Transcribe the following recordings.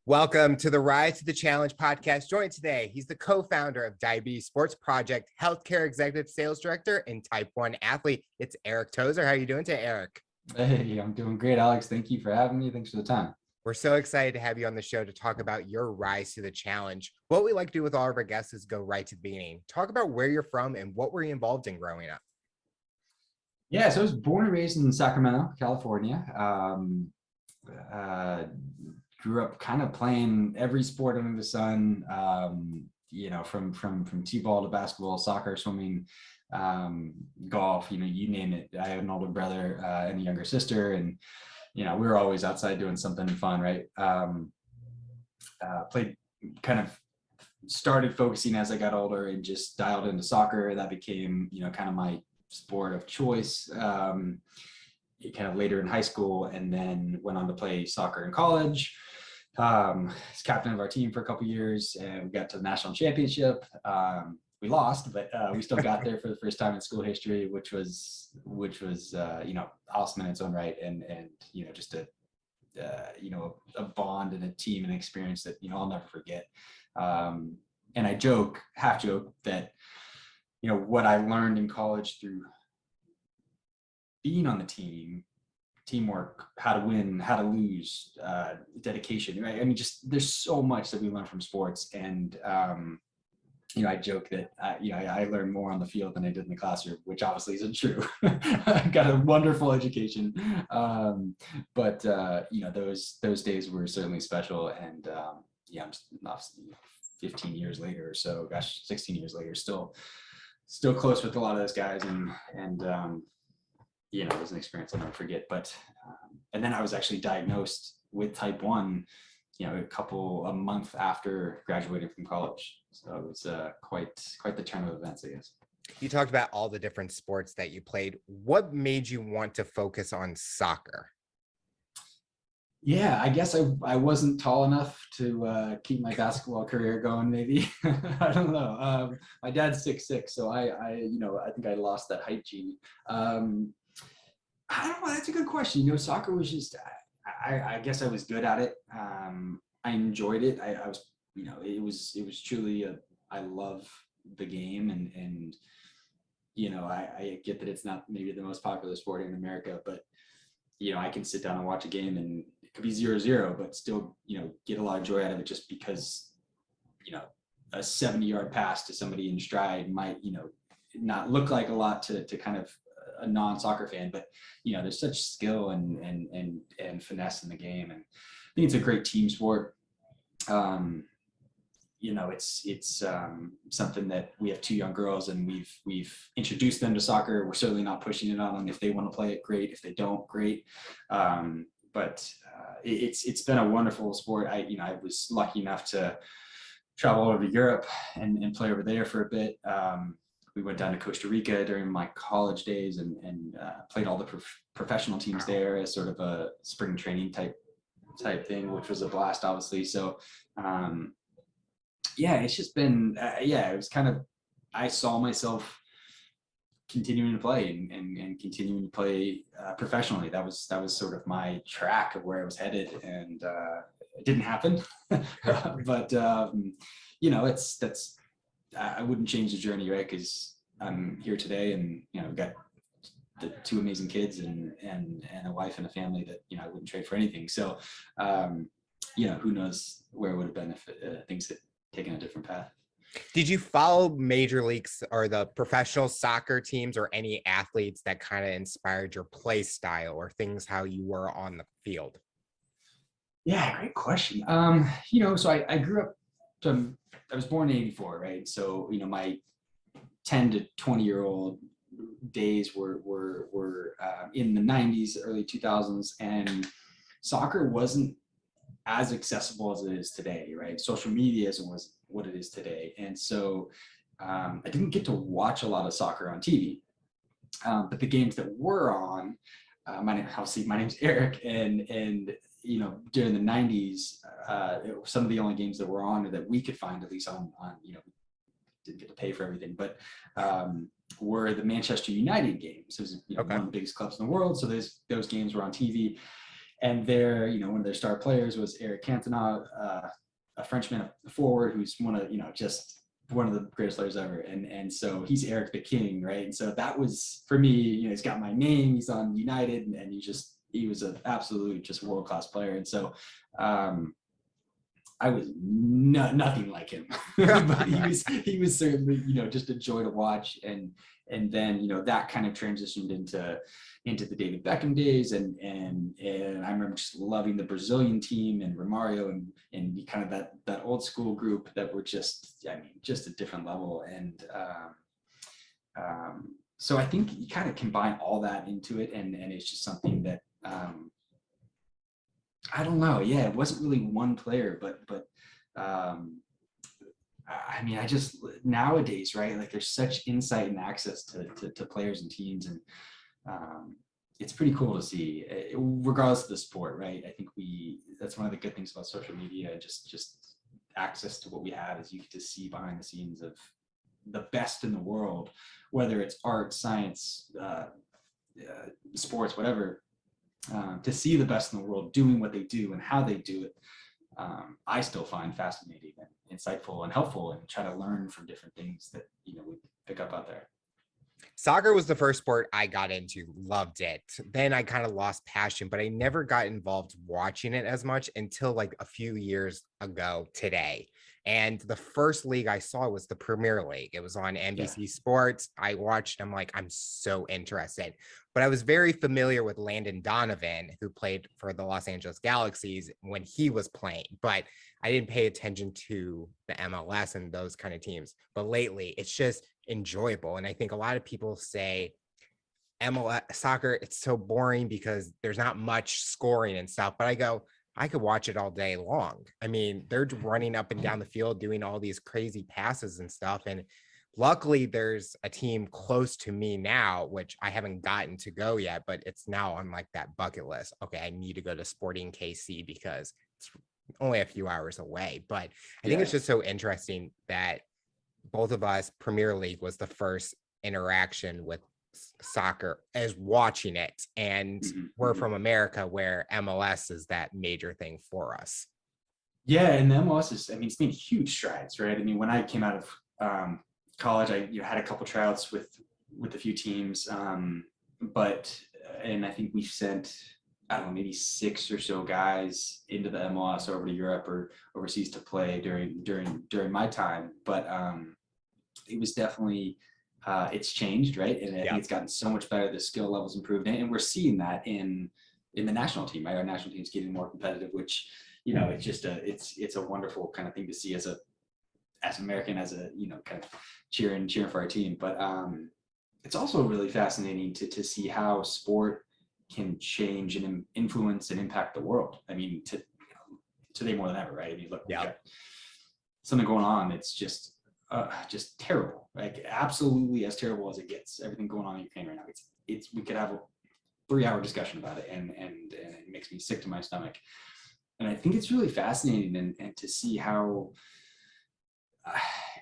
Welcome to the Rise to the Challenge podcast. Joined today, he's the co-founder of Diabetes Sports Project, healthcare executive sales director, and type 1 athlete. It's Eric Tozer. How are you doing today, Eric? Hey, I'm doing great, Alex. Thank you for having me. Thanks for the time. We're so excited to have you on the show to talk about your rise to the challenge. What we like to do with all of our guests is go right to the beginning. Talk about where you're from and what were you involved in growing up? Yeah, so I was born and raised in Sacramento, California. Grew up kind of playing every sport under the sun. From t-ball to basketball, soccer, swimming, golf. You name it. I have an older brother and a younger sister, and we were always outside doing something fun, right? Played kind of started focusing as I got older and just dialed into soccer. That became kind of my sport of choice. Kind of later in high school, and then went on to play soccer in college. Was captain of our team for a couple years, and we got to the national championship. We lost, but we still got there for the first time in school history, which was awesome in its own right, and just a bond and a team and experience that I'll never forget. And I half joke that what I learned in college through being on the team, teamwork, how to win, how to lose, dedication, right? I mean, just there's so much that we learn from sports, and I joke that I learned more on the field than I did in the classroom, which obviously isn't true. I got a wonderful education, but those days were certainly special, and I'm obviously 15 years later or so, 16 years later, still close with a lot of those guys, and it was an experience I'll never forget. But and then I was actually diagnosed with type 1 a month after graduating from college, so it was quite the turn of events, I guess. You talked about all the different sports that you played. What made you want to focus on soccer? Yeah, I guess I wasn't tall enough to keep my basketball career going, maybe. I don't know. My dad's 6'6", so I think I lost that height gene. I don't know. That's a good question. Soccer was just, I guess I was good at it. I enjoyed it. I was, it was truly I love the game, and I get that it's not maybe the most popular sport in America, but I can sit down and watch a game and it could be 0-0, but still, get a lot of joy out of it, just because, a 70-yard pass to somebody in stride might, not look like a lot to kind of a non-soccer fan, but there's such skill and finesse in the game, and I think it's a great team sport. It's something that we have 2 young girls, and we've introduced them to soccer. We're certainly not pushing it on them. If they want to play it, great. If they don't, great. But it's been a wonderful sport. I was lucky enough to travel over to Europe and play over there for a bit. We went down to Costa Rica during my college days and played all the professional teams there as sort of a spring training type thing, which was a blast, obviously. So it's just been it was kind of, I saw myself continuing to play and continuing to play professionally. That was sort of my track of where I was headed, and it didn't happen. But I wouldn't change the journey, right? Because I'm here today, and got the 2 amazing kids and a wife and a family that I wouldn't trade for anything. So who knows where it would have been if things had taken a different path. Did you follow major leagues or the professional soccer teams, or any athletes that kind of inspired your play style or things how you were on the field? Yeah, great question. So I grew up. I was born in '84, right? So my 10 to 20-year-old days were in the '90s, early 2000s, and soccer wasn't as accessible as it is today, right? Social media isn't what it is today, and so I didn't get to watch a lot of soccer on TV. But the games that were on, my name's Eric, and during the '90s, some of the only games that were on, or that we could find, at least on didn't get to pay for everything, but were the Manchester United games. It was one of the biggest clubs in the world, so those games were on TV. And their, one of their star players was Eric Cantona, a Frenchman, a forward who's just one of the greatest players ever. And so he's Eric the King, right? And so that was, for me, he's got my name, he's on United, and he was an absolute just world-class player. And so I was nothing like him, but he was certainly, just a joy to watch. And then, that kind of transitioned into the David Beckham days. And I remember just loving the Brazilian team and Romario and kind of that old school group that were just a different level. And so I think you kind of combine all that into it. And it's just something that, I don't know. Yeah, it wasn't really one player, but I just nowadays, right? Like there's such insight and access to players and teams, and it's pretty cool to see, regardless of the sport, right? I think that's one of the good things about social media, just access to what we have, is you get to see behind the scenes of the best in the world, whether it's art, science, sports, whatever. To see the best in the world doing what they do and how they do it, I still find fascinating and insightful and helpful, and try to learn from different things that we pick up out there. Soccer was the first sport I got into, loved it. Then I kind of lost passion, but I never got involved watching it as much until like a few years ago today. And the first league I saw was the Premier League. It was on NBC Sports. I watched, I'm like, I'm so interested. But I was very familiar with Landon Donovan, who played for the Los Angeles Galaxies when he was playing. But I didn't pay attention to the MLS and those kind of teams. But lately, it's just enjoyable. And I think a lot of people say MLS soccer, it's so boring because there's not much scoring and stuff. But I go, I could watch it all day long. I mean, they're running up and down the field doing all these crazy passes and stuff. And luckily, there's a team close to me now, which I haven't gotten to go yet, but it's now on like that bucket list. Okay, I need to go to Sporting KC because it's only a few hours away. But I think it's just so interesting that both of us, Premier League was the first interaction with soccer as watching it, and we're from America where MLS is that major thing for us. Yeah, and the MLS is, it's been huge strides, right? I mean, when I came out of college, I had a couple tryouts with a few teams, and I think we sent, I don't know, maybe 6 or so guys into the MLS over to Europe or overseas to play during my time. But it was definitely it's changed, right? And I think it's gotten so much better. The skill levels improved, and we're seeing that in the national team, right? Our national team's getting more competitive, which it's just it's a wonderful kind of thing to see as American, as a kind of cheering for our team. But it's also really fascinating to see how sport can change and influence and impact the world. I mean, today more than ever, right? I mean, look, we got something going on. It's just terrible, like absolutely as terrible as it gets. Everything going on in Ukraine right now, it's we could have a 3-hour discussion about it, and it makes me sick to my stomach. And I think it's really fascinating and to see how,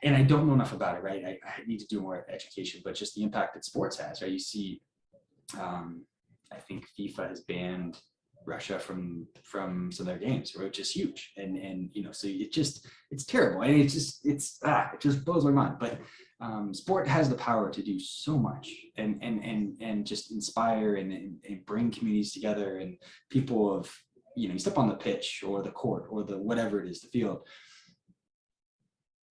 and I don't know enough about it, right? I need to do more education, but just the impact that sports has, right? You see, I think FIFA has banned Russia from some of their games, which is huge, and so it's terrible, and it just blows my mind. But sport has the power to do so much, and just inspire and bring communities together, and people of you step on the pitch or the court or the whatever it is, the field,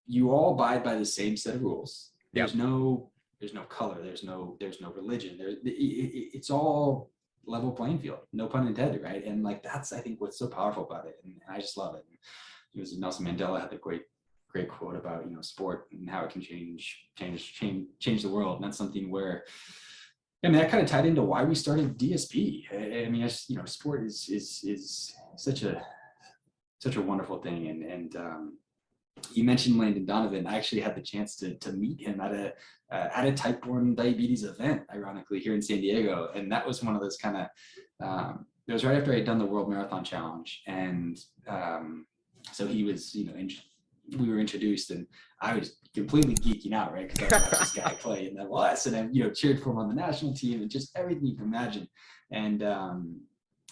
you all abide by the same set of rules. There's no color, there's no religion, it's all level playing field, no pun intended, right? And like that's I think what's so powerful about it, and I just love it. It was Nelson Mandela had a great quote about sport and how it can change the world, and that's something where that kind of tied into why we started DSP. I mean, sport is such a wonderful thing, and you mentioned Landon Donovan. I actually had the chance to meet him at a type 1 diabetes event, ironically, here in San Diego. And that was one of those kind of, it was right after I had done the World Marathon Challenge. And so he was, we were introduced, and I was completely geeking out, right? Because I watched this guy play in MLS, and I, cheered for him on the national team, and just everything you can imagine. And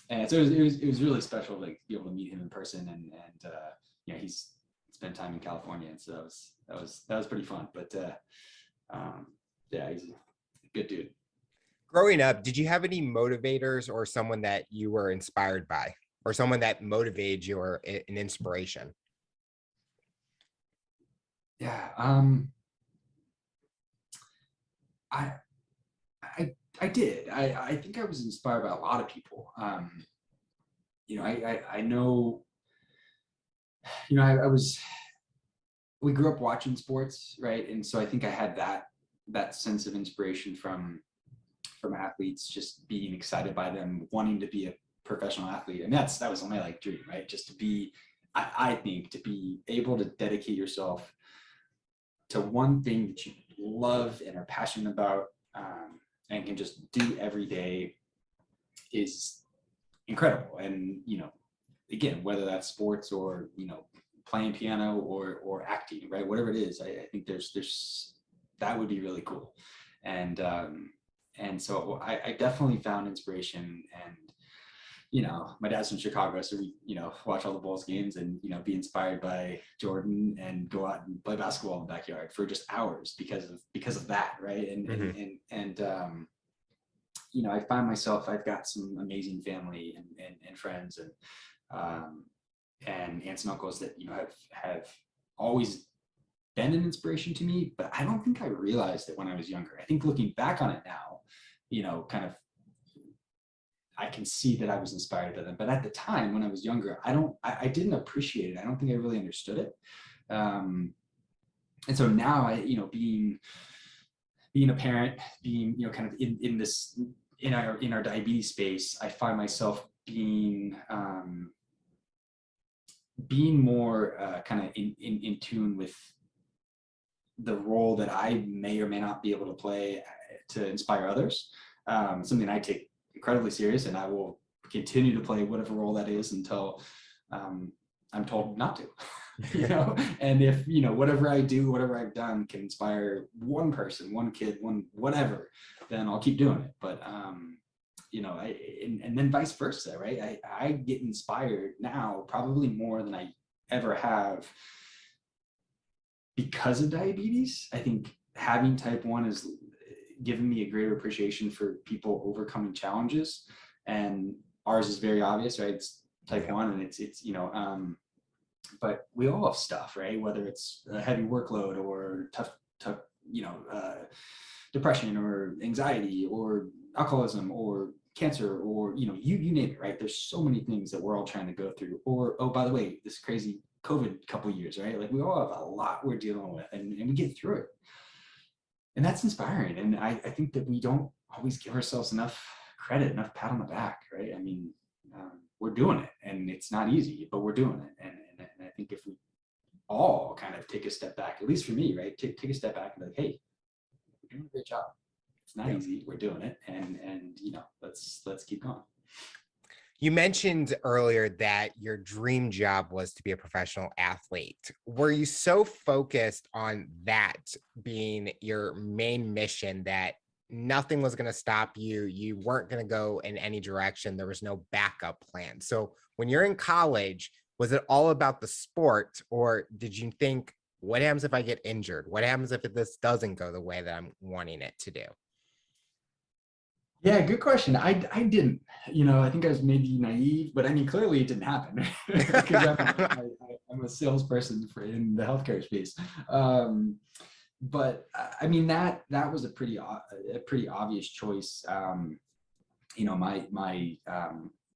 And so it was really special to like, be able to meet him in person, and he's spent time in California, and so that was pretty fun. But yeah, he's a good dude. Growing up, did you have any motivators or someone that you were inspired by, or someone that motivated you or an inspiration? Yeah, I I did. I think I was inspired by a lot of people. I know, I was, we grew up watching sports, right? And so I think I had that sense of inspiration from athletes, just being excited by them, wanting to be a professional athlete. And that was my like dream, right? Just to be, I think to be able to dedicate yourself to one thing that you love and are passionate about, and can just do every day is incredible. And again, whether that's sports or playing piano or acting, right? Whatever it is, I think there's that would be really cool. And so I definitely found inspiration. And my dad's from Chicago, so we watch all the Bulls games and be inspired by Jordan and go out and play basketball in the backyard for just hours because of that, right? And I find myself, I've got some amazing family and friends and aunts and uncles that have always been an inspiration to me, but I don't think I realized it when I was younger. I think looking back on it now, kind of, I can see that I was inspired by them, but at the time when I was younger, I didn't appreciate it. I don't think I really understood it. And so now being a parent, being kind of in this in our diabetes space, I find myself being more kind of in tune with the role that I may or may not be able to play to inspire others. Something I take incredibly serious, and I will continue to play whatever role that is until I'm told not to. And if whatever I do, whatever I've done can inspire one person, one kid, one whatever, then I'll keep doing it. But and then vice versa, right? I get inspired now probably more than I ever have because of diabetes. I think having type 1 has given me a greater appreciation for people overcoming challenges, and ours is very obvious, right? It's type 1, and it's but we all have stuff, right? Whether it's a heavy workload or tough depression or anxiety or alcoholism or cancer or you name it, right? There's so many things that we're all trying to go through. Or, oh, by the way, this crazy COVID couple of years, right? Like we all have a lot we're dealing with, and we get through it. And that's inspiring. And I think that we don't always give ourselves enough credit, enough pat on the back, right? I mean, we're doing it, and it's not easy, but we're doing it. And I think if we all kind of take a step back, at least for me, right? Take a step back and be like, hey, we're doing a great job. It's not easy. We're doing it. And let's keep going. You mentioned earlier that your dream job was to be a professional athlete. Were you so focused on that being your main mission that nothing was going to stop you? You weren't going to go in any direction. There was no backup plan. So when you're in college, was it all about the sport, or did you think, what happens if I get injured? What happens if this doesn't go the way that I'm wanting it to do? Yeah, good question. I didn't, I think I was maybe naive, but I mean, clearly it didn't happen because I'm a salesperson in the healthcare space. But I mean, that was a pretty obvious choice. I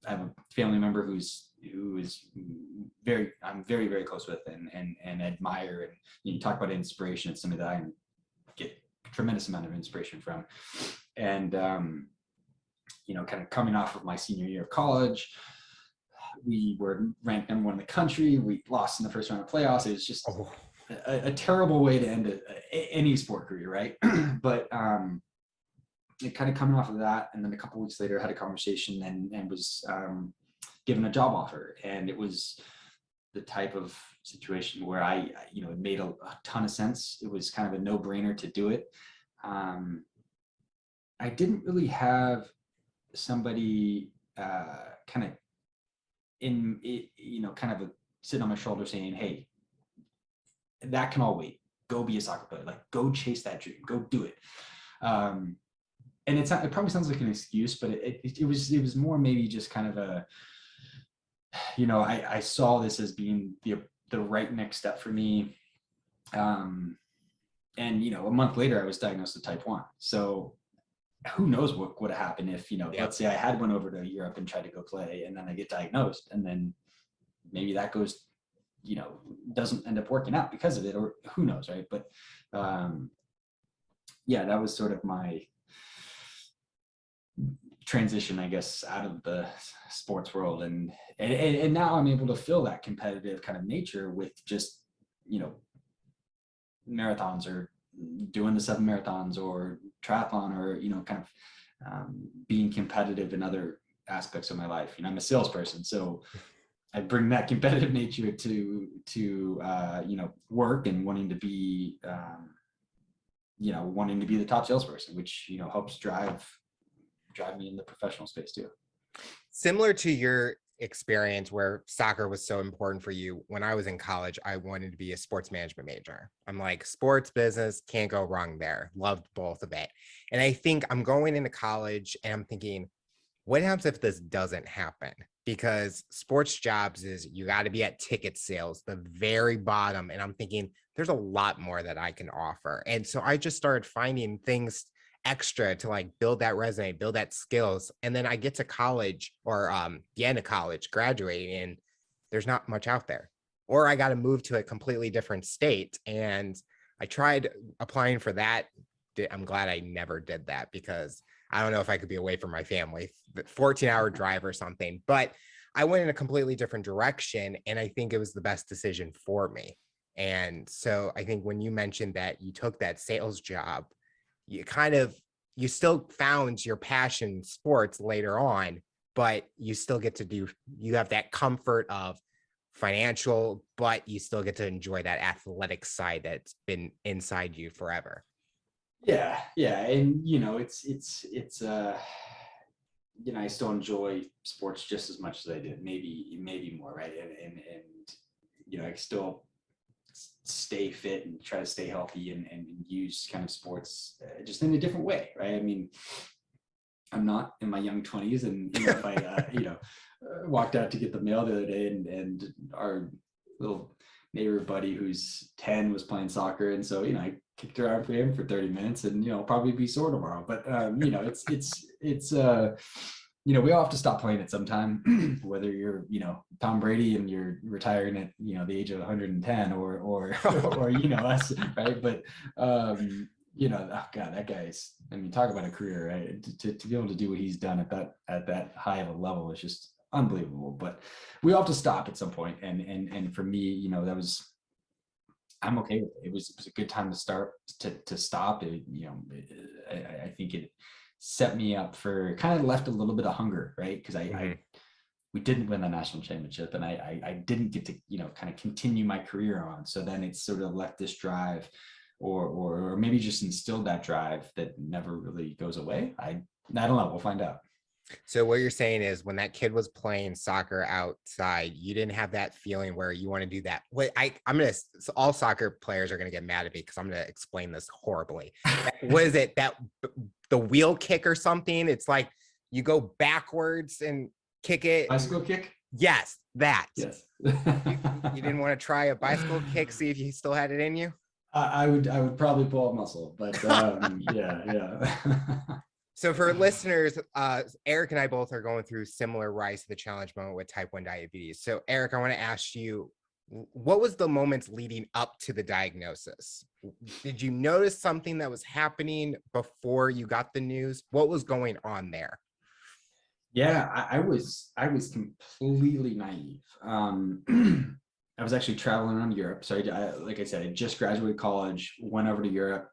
have a family member who is I'm very, very close with and admire. And you talk about inspiration. It's something that I get a tremendous amount of inspiration from. And, kind of coming off of my senior year of college, we were ranked number 1 in the country. We lost in the first round of playoffs. It was just a terrible way to end any sport career, right? But it kind of coming off of that, and then a couple of weeks later, I had a conversation and was given a job offer, and it was the type of situation where it made a ton of sense. It was kind of a no-brainer to do it. I didn't really have somebody kind kind of in it, kind of sitting on my shoulder saying, hey, that can all wait. Go be a soccer player. Like, go chase that dream. Go do it. And it probably sounds like an excuse, but it was more maybe just kind of a, I saw this as being the right next step for me. And, a month later I was diagnosed with type 1. So who knows what would have happened if, let's say I had went over to Europe and tried to go play, and then I get diagnosed, and then maybe that goes, doesn't end up working out because of it, or who knows, right? But that was sort of my transition, I guess, out of the sports world, and now I'm able to feel that competitive kind of nature with just marathons, or doing the 7 marathons, or triathlon, or kind of being competitive in other aspects of my life. I'm a salesperson, so I bring that competitive nature to work, and wanting to be the top salesperson, which helps drive me in the professional space too. Similar to your experience where soccer was so important for you, when I was in college, I wanted to be a sports management major. I'm like, sports business, can't go wrong there. Loved both of it. And I think I'm going into college and I'm thinking, what happens if this doesn't happen? Because sports jobs is, you got to be at ticket sales, the very bottom. And I'm thinking, there's a lot more that I can offer. And so I just started finding things extra to like build that resume, build that skills. And then I get to college, or the end of college, graduating, and there's not much out there. Or I got to move to a completely different state. And I tried applying for that. I'm glad I never did that, because I don't know if I could be away from my family, 14-hour drive or something. But I went in a completely different direction, and I think it was the best decision for me. And so I think when you mentioned that you took that sales job, you still found your passion in sports later on, but you still get to you have that comfort of financial, but you still get to enjoy that athletic side that's been inside you forever. Yeah. And it's I still enjoy sports just as much as I did, maybe more, right? And I still stay fit and try to stay healthy, and use kind of sports just in a different way, right? I mean, I'm not in my young 20s, and if I walked out to get the mail the other day, and our little neighbor buddy who's 10 was playing soccer, and so I kicked around for him for 30 minutes, and I'll probably be sore tomorrow. But it's we all have to stop playing at some time, whether you're Tom Brady and you're retiring at the age of 110, or us, right? But oh God, that guy's, I mean, talk about a career, right? To be able to do what he's done at that high of a level is just unbelievable. But we all have to stop at some point, and for me, I'm okay with it. It was a good time to stop it. I think it set me up for, kind of left a little bit of hunger, right? Because we didn't win the national championship, and I didn't get to kind of continue my career on. So then it's sort of left this drive, or maybe just instilled that drive that never really goes away. I don't know. We'll find out. So what you're saying is, when that kid was playing soccer outside, you didn't have that feeling where you want to do that. Wait, so all soccer players are gonna get mad at me because I'm gonna explain this horribly. What is it, that the wheel kick or something? It's like you go backwards and kick it. Bicycle kick? Yes, that. Yes. You didn't want to try a bicycle kick, see if you still had it in you? I would probably pull a muscle, but yeah. So for listeners, Eric and I both are going through similar rise to the challenge moment with type 1 diabetes. So Eric, I want to ask you, what was the moments leading up to the diagnosis? Did you notice something that was happening before you got the news? What was going on there? Yeah, I was completely naive. I was actually traveling around Europe. So like I said, I just graduated college, went over to Europe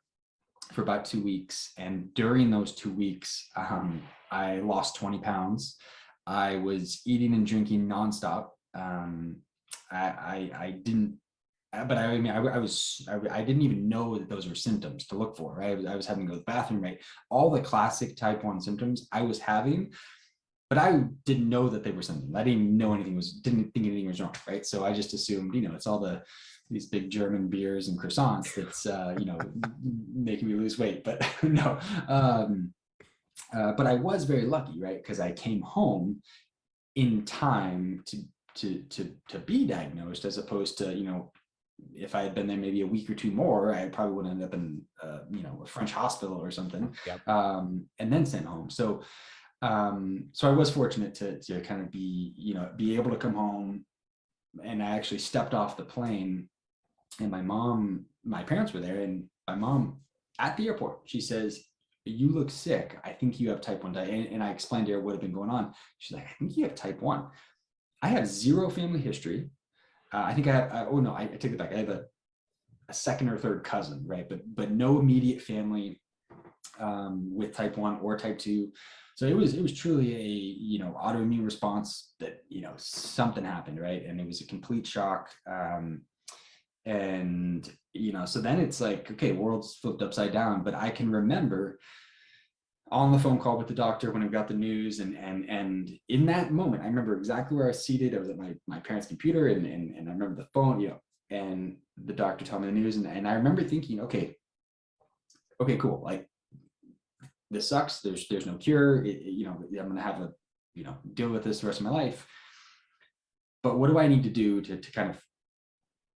for about 2 weeks. And during those 2 weeks, I lost 20 pounds. I was eating and drinking nonstop. I didn't, but I mean, I didn't even know that those were symptoms to look for, right? I was having to go to the bathroom, right? All the classic type 1 symptoms I was having. but I didn't know that they were something. I didn't think anything was wrong, right? So I just assumed, it's all these big German beers and croissants that's, making me lose weight. But no, but I was very lucky, right? Because I came home in time to be diagnosed, as opposed to, if I had been there maybe a week or two more, I probably would end up in, a French hospital or something, Yep. and then sent home. So I was fortunate to kind of be able to come home, and I actually stepped off the plane, and my parents were there, and my mom at the airport, she says, "You look sick. I think you have type 1 diabetes." And I explained to her what had been going on. She's like, "I think you have type 1. I have zero family history. I think I have, oh no, I take it back. I have a second or third cousin, right? But no immediate family with type 1 or type 2. So it was truly a, autoimmune response that, something happened, right? And it was a complete shock. And, so then it's like, okay, world's flipped upside down. But I can remember on the phone call with the doctor when I got the news, and in that moment, I remember exactly where I was seated. I was at my parents' computer, and I remember the phone, and the doctor told me the news, and I remember thinking, okay, cool, like, this sucks. There's no cure. I'm gonna have to, deal with this the rest of my life. But what do I need to do to kind of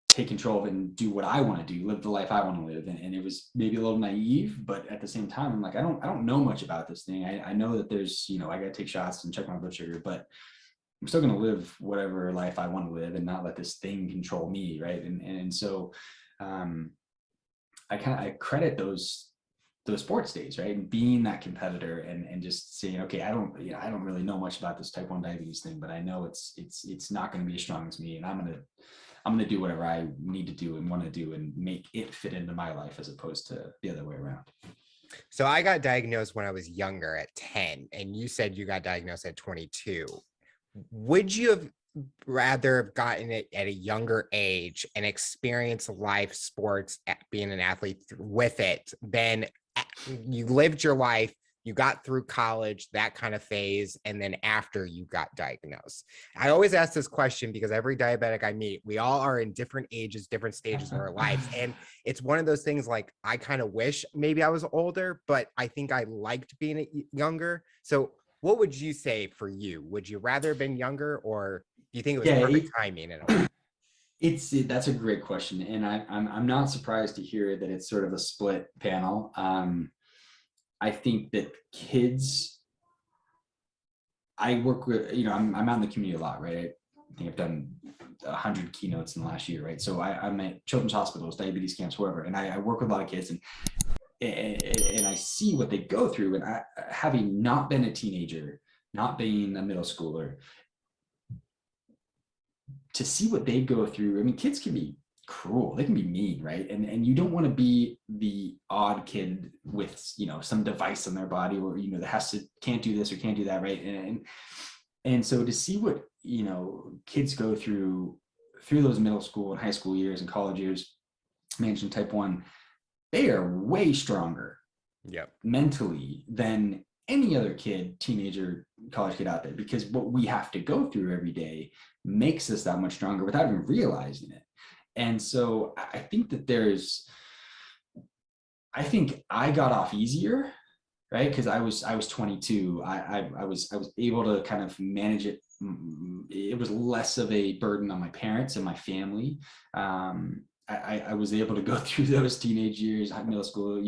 take control of it and do what I want to do, live the life I want to live? And it was maybe a little naive, but at the same time, I'm like, I don't know much about this thing. I know that there's, I got to take shots and check my blood sugar, but I'm still going to live whatever life I want to live and not let this thing control me, right? And so I credit those sports days, right? And being that competitor, and just saying, okay, I don't really know much about this type 1 diabetes thing, but I know it's not going to be as strong as me, and I'm going to do whatever I need to do and want to do and make it fit into my life, as opposed to the other way around. So I got diagnosed when I was younger at 10, and you said you got diagnosed at 22. Would you have rather have gotten it at a younger age and experience life, sports, being an athlete with it, than you lived your life, you got through college, that kind of phase, and then after you got diagnosed? I always ask this question because every diabetic I meet, we all are in different ages, different stages of our lives. And it's one of those things, like, I kind of wish maybe I was older, but I think I liked being younger. So what would you say for you? Would you rather have been younger, or do you think it was perfect timing in a way? That's a great question, and I'm not surprised to hear that it's sort of a split panel. I think that kids, I work with, I'm out in the community a lot, right? I think I've done 100 keynotes in the last year, right? So I'm at children's hospitals, diabetes camps, wherever, and I work with a lot of kids, and I see what they go through. And having not been a teenager, not being a middle schooler, to see what they go through. I mean, kids can be cruel, they can be mean, right? And you don't want to be the odd kid with, some device on their body, or, that can't do this or can't do that, right? And so to see what, kids go through those middle school and high school years and college years managing type 1, they are way stronger mentally than any other kid, teenager, college kid out there, because what we have to go through every day makes us that much stronger without even realizing it. And so I think that I think I got off easier, right? Because I was 22. I was able to kind of manage it. It was less of a burden on my parents and my family. I was able to go through those teenage years, middle school,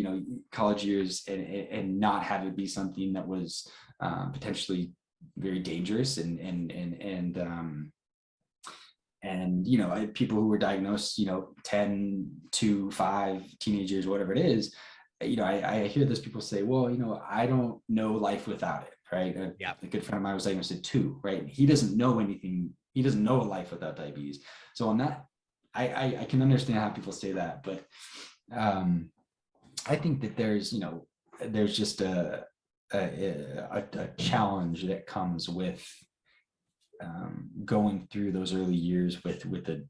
college years, and not have it be something that was potentially very dangerous, and people who were diagnosed, 10 to 5 teenage years, whatever it is, I hear those people say, well, I don't know life without it, right? A good friend of mine was diagnosed at 2, right? He doesn't know anything. He doesn't know a life without diabetes. So on that, I can understand how people say that, but I think that there's just a challenge that comes with going through those early years with a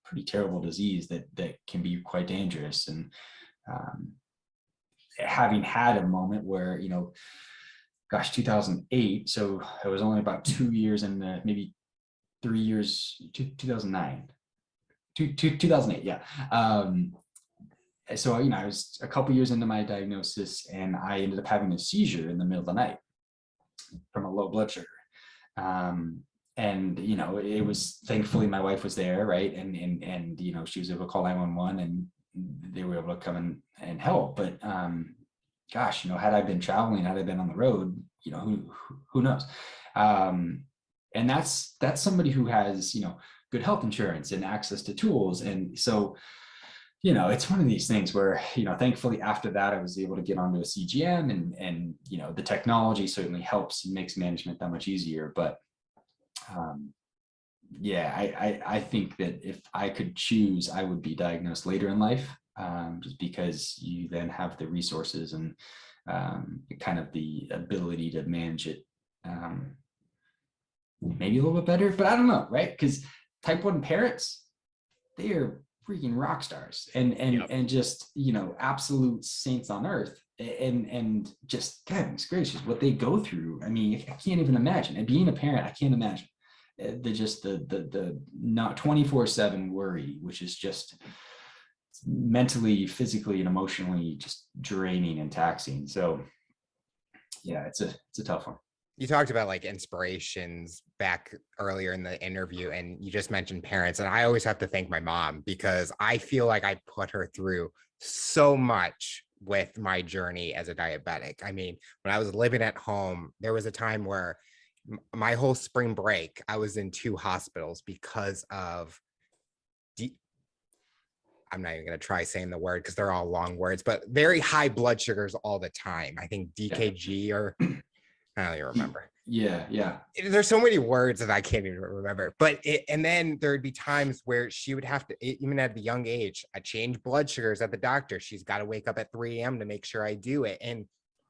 pretty terrible disease that can be quite dangerous. And having had a moment where 2008. So it was only about 2 years and maybe 3 years, 2009, 2008. Yeah. So, I was a couple years into my diagnosis, and I ended up having a seizure in the middle of the night from a low blood sugar. And, it was, thankfully my wife was there. Right. And, she was able to call 911, and they were able to come in and help. But, gosh, had I been traveling, had I been on the road, who knows? And that's somebody who has, good health insurance and access to tools. And so, it's one of these things where, thankfully after that, I was able to get onto a CGM, and, the technology certainly helps and makes management that much easier. But, yeah, I think that if I could choose, I would be diagnosed later in life, just because you then have the resources and kind of the ability to manage it maybe a little bit better, but I don't know, right? Because type 1 parents, they are freaking rock stars and just, absolute saints on earth, and just, goodness gracious, what they go through. I mean, I can't even imagine. And being a parent, I can't imagine the not 24/7 worry, which is just mentally, physically, and emotionally just draining and taxing. So yeah, it's a tough one. You talked about like inspirations back earlier in the interview, and you just mentioned parents. And I always have to thank my mom, because I feel like I put her through so much with my journey as a diabetic. I mean, when I was living at home, there was a time where my whole spring break, I was in 2 hospitals because of I'm not even going to try saying the word because they're all long words, but very high blood sugars all the time. I think DKG or I don't even remember. Yeah. There's so many words that I can't even remember. And then there'd be times where she would have to, even at the young age, I change blood sugars at the doctor. She's got to wake up at 3 a.m. to make sure I do it. And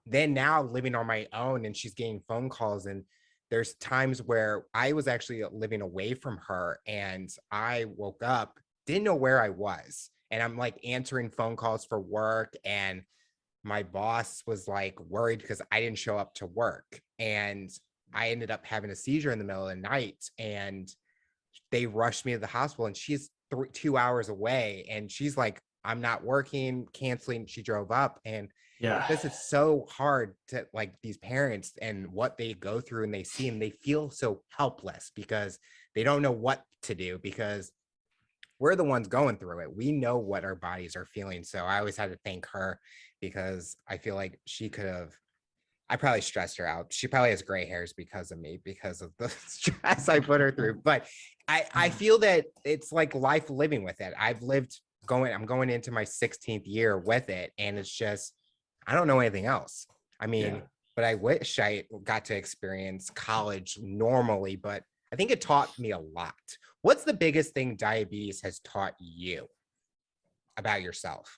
then now living on my own, and she's getting phone calls, and there's times where I was actually living away from her, and I woke up, didn't know where I was. And I'm like answering phone calls for work, and my boss was like worried because I didn't show up to work, and I ended up having a seizure in the middle of the night, and they rushed me to the hospital, and she's 2 hours away, and she's like, I'm not working, canceling. She drove up. And Yeah, this is so hard to, like, these parents and what they go through, and they see, and they feel so helpless because they don't know what to do, because we're the ones going through it. We know what our bodies are feeling. So I always had to thank her, because I feel like she could have, I probably stressed her out. She probably has gray hairs because of me, because of the stress I put her through. But I feel that it's like life living with it. I'm going into my 16th year with it. And it's just, I don't know anything else. I mean, but I wish I got to experience college normally, but I think it taught me a lot. What's the biggest thing diabetes has taught you about yourself?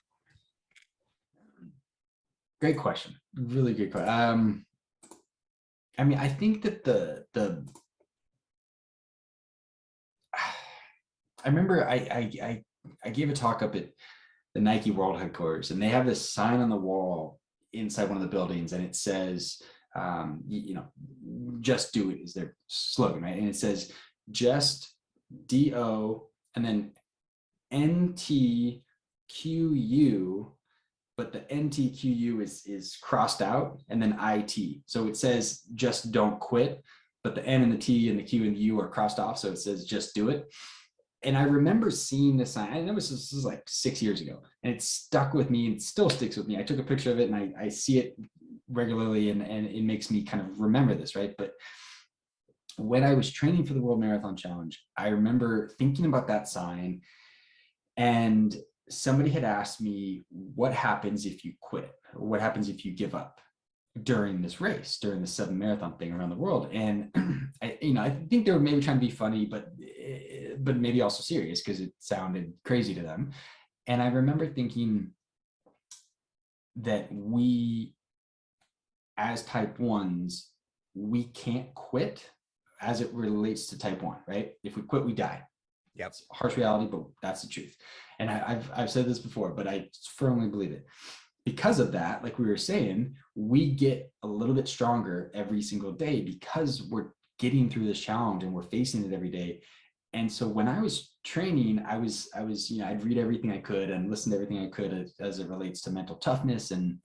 great question. Really good question. I mean, I think that I remember I gave a talk up at the Nike World headquarters, and they have this sign on the wall inside one of the buildings, and it says, just do it is their slogan, right? And it says just DO and then NTQU, but the NTQU is crossed out, and then IT. So it says just don't quit, but the N and the T and the Q and the U are crossed off. So it says just do it. And I remember seeing this sign, and this was like 6 years ago, and it stuck with me and still sticks with me. I took a picture of it, and I see it regularly, and it makes me kind of remember this, right? But when I was training for the World Marathon Challenge, I remember thinking about that sign, and somebody had asked me, what happens if you quit? What happens if you give up during this race, during the 7 marathon thing around the world? And I think they were maybe trying to be funny, but maybe also serious, because it sounded crazy to them. And I remember thinking that we, as type 1s, we can't quit as it relates to type 1, right? If we quit, we die. Yep. It's a harsh reality, but that's the truth. And I've said this before, but I firmly believe it. because of that, like we were saying, we get a little bit stronger every single day because we're getting through this challenge and we're facing it every day. And so when I was training, I was, I'd read everything I could and listen to everything I could as it relates to mental toughness and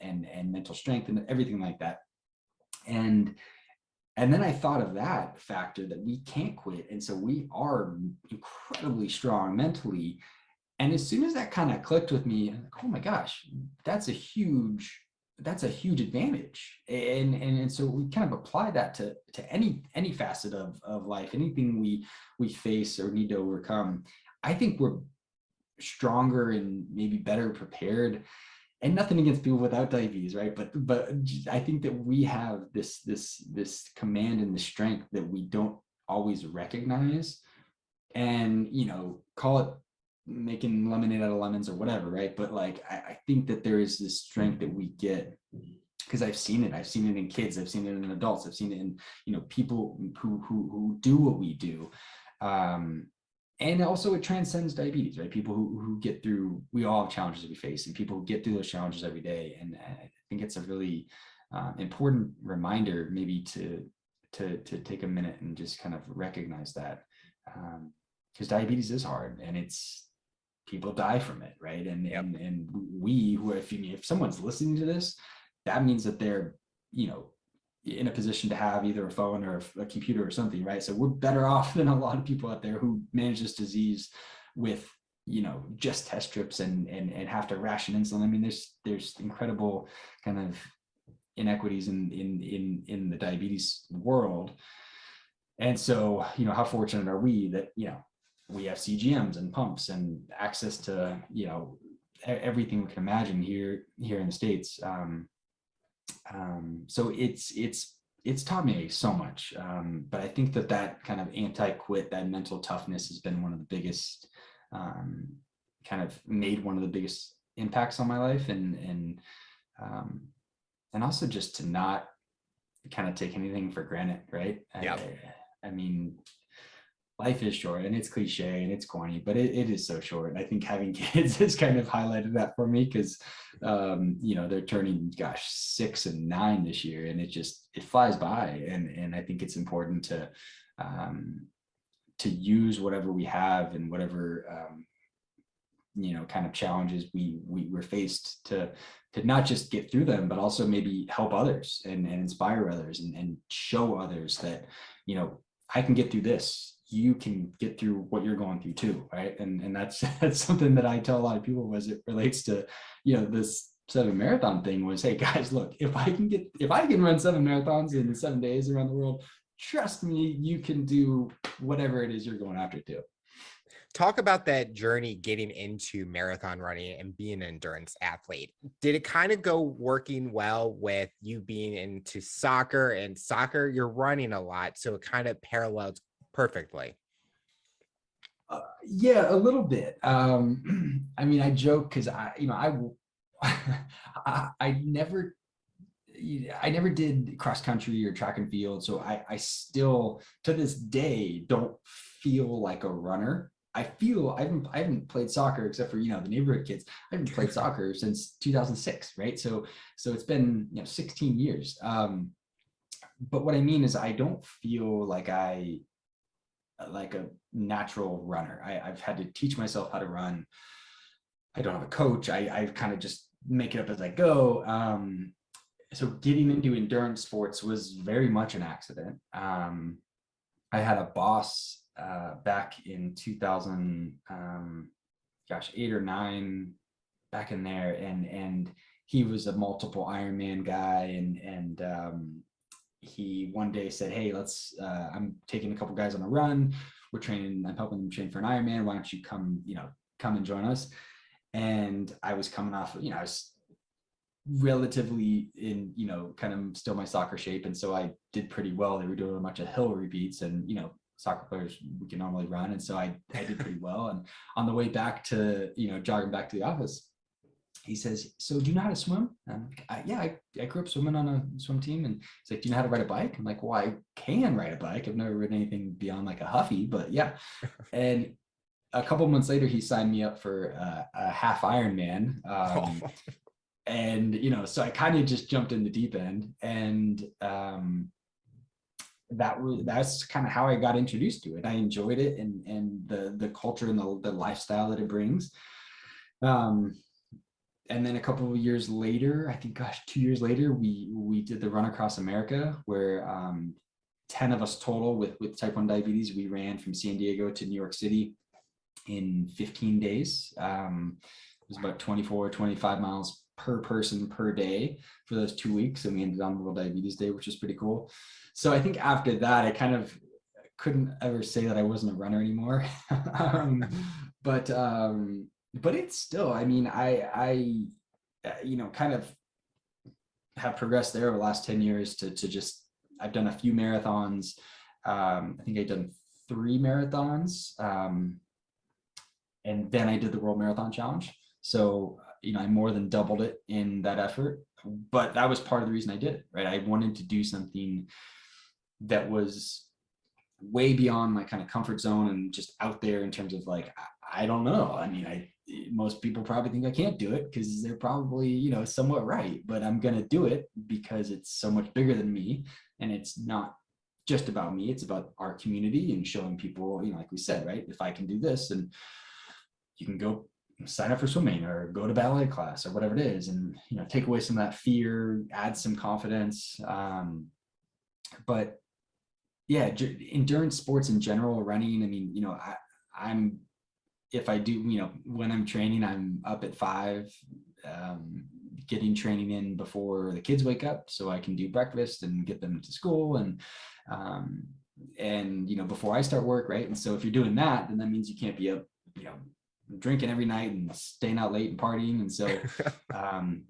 mental strength and everything like that. And then I thought of that factor that we can't quit. And so we are incredibly strong mentally. And as soon as that kind of clicked with me, I'm like, oh my gosh, that's a huge advantage. And so we kind of apply that to any facet of life, anything we face or need to overcome. I think we're stronger and maybe better prepared, and nothing against people without diabetes, right? But I think that we have this command and the strength that we don't always recognize, and call it making lemonade out of lemons or whatever, right? But like I think that there is this strength that we get because I've seen it in kids, I've seen it in adults, I've seen it in people who do what we do. And also it transcends diabetes, right? People who get through, we all have challenges that we face, and people who get through those challenges every day. And I think it's a really important reminder maybe to take a minute and just kind of recognize that, because diabetes is hard, and people die from it, right? And we who are, if someone's listening to this, that means that they're in a position to have either a phone or a computer or something, right? So we're better off than a lot of people out there who manage this disease with just test strips and have to ration insulin. I mean, there's incredible kind of inequities in the diabetes world. And so how fortunate are we that we have CGMs and pumps and access to everything we can imagine here in the States. So it's taught me so much. But I think that kind of anti-quit, that mental toughness has been one of the biggest, kind of made one of the biggest impacts on my life, and also just to not kind of take anything for granted, right? Yeah. I mean, life is short, and it's cliche and it's corny, but it is so short. And I think having kids has kind of highlighted that for me, because they're turning 6 and 9 this year, and it flies by. And I think it's important to use whatever we have and whatever kind of challenges we're faced to not just get through them, but also maybe help others and inspire others and show others that I can get through this. You can get through what you're going through too, right? And that's something that I tell a lot of people as it relates to this 7 marathon thing. Was, hey guys, look, if I can run 7 marathons in 7 days around the world, trust me, you can do whatever it is you're going after too. Talk about that journey getting into marathon running and being an endurance athlete. Did it kind of go working well with you being into soccer? And soccer, you're running a lot, so it kind of parallels perfectly. Yeah, a little bit. I mean, I joke because I never did cross country or track and field, so I still to this day don't feel like a runner. I haven't played soccer except for the neighborhood kids. I haven't played soccer since 2006, right? So it's been 16 years. But what I mean is I don't feel like a natural runner. I've had to teach myself how to run. I don't have a coach. I kind of just make it up as I go. So getting into endurance sports was very much an accident. I had a boss back in 2000, 8 or 9, back in there, and he was a multiple Ironman guy, and he one day said, hey, let's I'm taking a couple guys on a run, I'm helping them train for an Ironman, why don't you come and join us? And I was coming off, I was relatively in kind of still my soccer shape, and so I did pretty well. They were doing a bunch of hill repeats, and soccer players, we can normally run, and so I did pretty well. And on the way back to jogging back to the office, he says, so do you know how to swim? And I grew up swimming on a swim team. And he's like, do you know how to ride a bike? I'm like, well, I can ride a bike. I've never ridden anything beyond like a Huffy, but yeah. And a couple months later, he signed me up for a half Ironman. And, so I kind of just jumped in the deep end, and that's kind of how I got introduced to it. I enjoyed it, and the culture and the lifestyle that it brings. And then a couple of years later, I think, 2 years later, we did the Run Across America, where 10 of us total with type 1 diabetes, we ran from San Diego to New York City in 15 days. It was about 24, 25 miles per person per day for those 2 weeks. And we ended on World Diabetes Day, which was pretty cool. So I think after that, I kind of couldn't ever say that I wasn't a runner anymore. But it's still, I mean, I kind of have progressed there over the last 10 years to just, I've done a few marathons. I think I've done 3 marathons. And then I did the World Marathon Challenge. So, I more than doubled it in that effort, but that was part of the reason I did it, right? I wanted to do something that was way beyond my kind of comfort zone and just out there in terms of like, I don't know. I mean, most people probably think I can't do it because they're probably, somewhat right, but I'm going to do it because it's so much bigger than me. And it's not just about me. It's about our community and showing people, like we said, right? If I can do this, and you can go sign up for swimming or go to ballet class or whatever it is, and, take away some of that fear, add some confidence. But yeah, endurance sports in general, running. I mean, I'm, if I do, when I'm training, I'm up at 5, getting training in before the kids wake up so I can do breakfast and get them to school, and before I start work, right? And so if you're doing that, then that means you can't be up, drinking every night and staying out late and partying. And so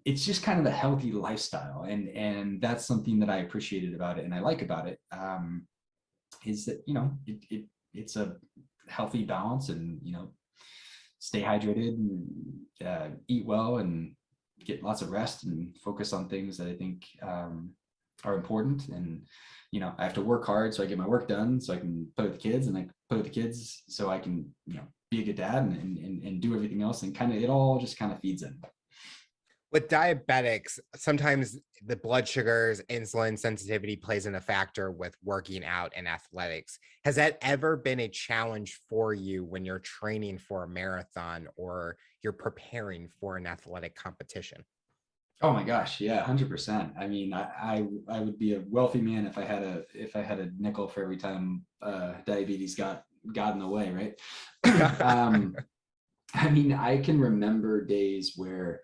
it's just kind of a healthy lifestyle, and that's something that I appreciated about it and I like about it, is that it's a healthy balance, and stay hydrated and eat well and get lots of rest and focus on things that I think are important. And I have to work hard so I get my work done so I can play with the kids, and I play with the kids so I can be a good dad and do everything else, and kind of it all just kind of feeds in. With diabetics, sometimes the blood sugars, insulin sensitivity plays in a factor with working out and athletics. Has that ever been a challenge for you when you're training for a marathon or you're preparing for an athletic competition? Oh my gosh, yeah, 100%. I mean, I would be a wealthy man if I had a nickel for every time diabetes got in the way, right? I mean, I can remember days where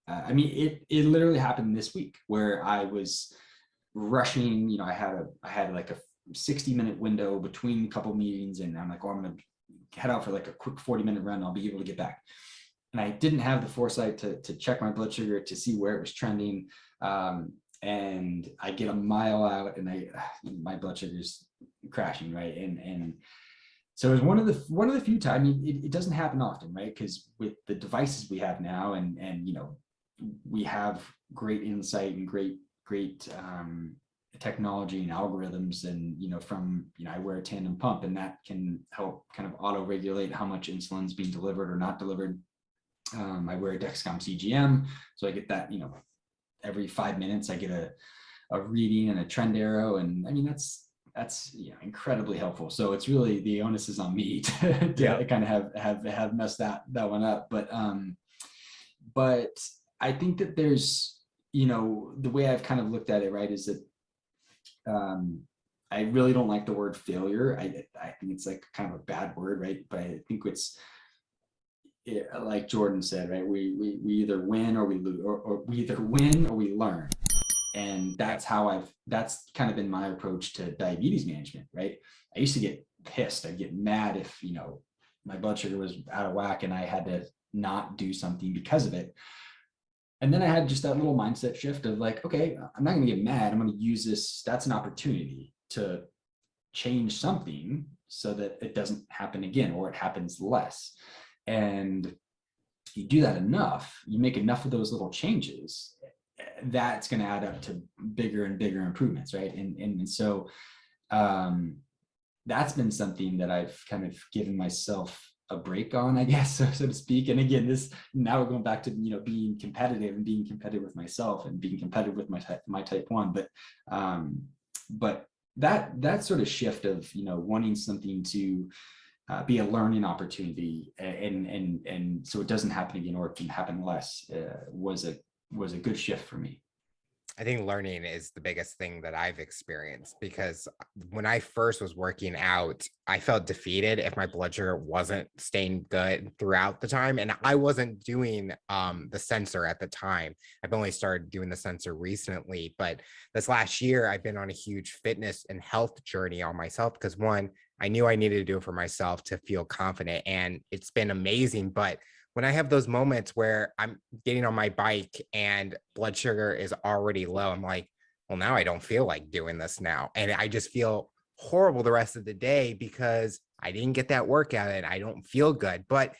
I mean, it literally happened this week where I was rushing. I had like a 60-minute window between a couple meetings, and I'm like, oh, I'm gonna head out for like a quick 40-minute run. I'll be able to get back. And I didn't have the foresight to check my blood sugar to see where it was trending. And I get a mile out, and my blood sugar's crashing, right? And so it was one of the few times. I mean, it doesn't happen often, right? Because with the devices we have now, and we have great insight and great technology and algorithms, and I wear a tandem pump, and that can help kind of auto regulate how much insulin is being delivered or not delivered. I wear a Dexcom CGM, so I get that, every 5 minutes I get a reading and a trend arrow, and I mean that's incredibly helpful. So it's really, the onus is on me to kind of have messed that one up. But I think that there's, the way I've kind of looked at it, right, is that I really don't like the word failure. I think it's like kind of a bad word, right? But I think like Jordan said, right? We either win or we lose, or we either win or we learn. And that's kind of been my approach to diabetes management, right? I used to get pissed. I'd get mad if, my blood sugar was out of whack and I had to not do something because of it. And then I had just that little mindset shift of like, okay, I'm not going to get mad. I'm going to use this. That's an opportunity to change something so that it doesn't happen again, or it happens less. And you do that enough, you make enough of those little changes, that's going to add up to bigger and bigger improvements, right? And so that's been something that I've kind of given myself a break on, I guess, so to speak. And again, now we're going back to, being competitive and being competitive with myself and being competitive with my type 1. But that sort of shift of, wanting something to be a learning opportunity, and so it doesn't happen again, or it can happen less, was a good shift for me. I think learning is the biggest thing that I've experienced, because when I first was working out, I felt defeated if my blood sugar wasn't staying good throughout the time. And I wasn't doing the sensor at the time. I've only started doing the sensor recently, but this last year I've been on a huge fitness and health journey on myself, because one, I knew I needed to do it for myself to feel confident, and it's been amazing. But when I have those moments where I'm getting on my bike and blood sugar is already low, I'm like, well, now I don't feel like doing this now. And I just feel horrible the rest of the day because I didn't get that workout and I don't feel good. But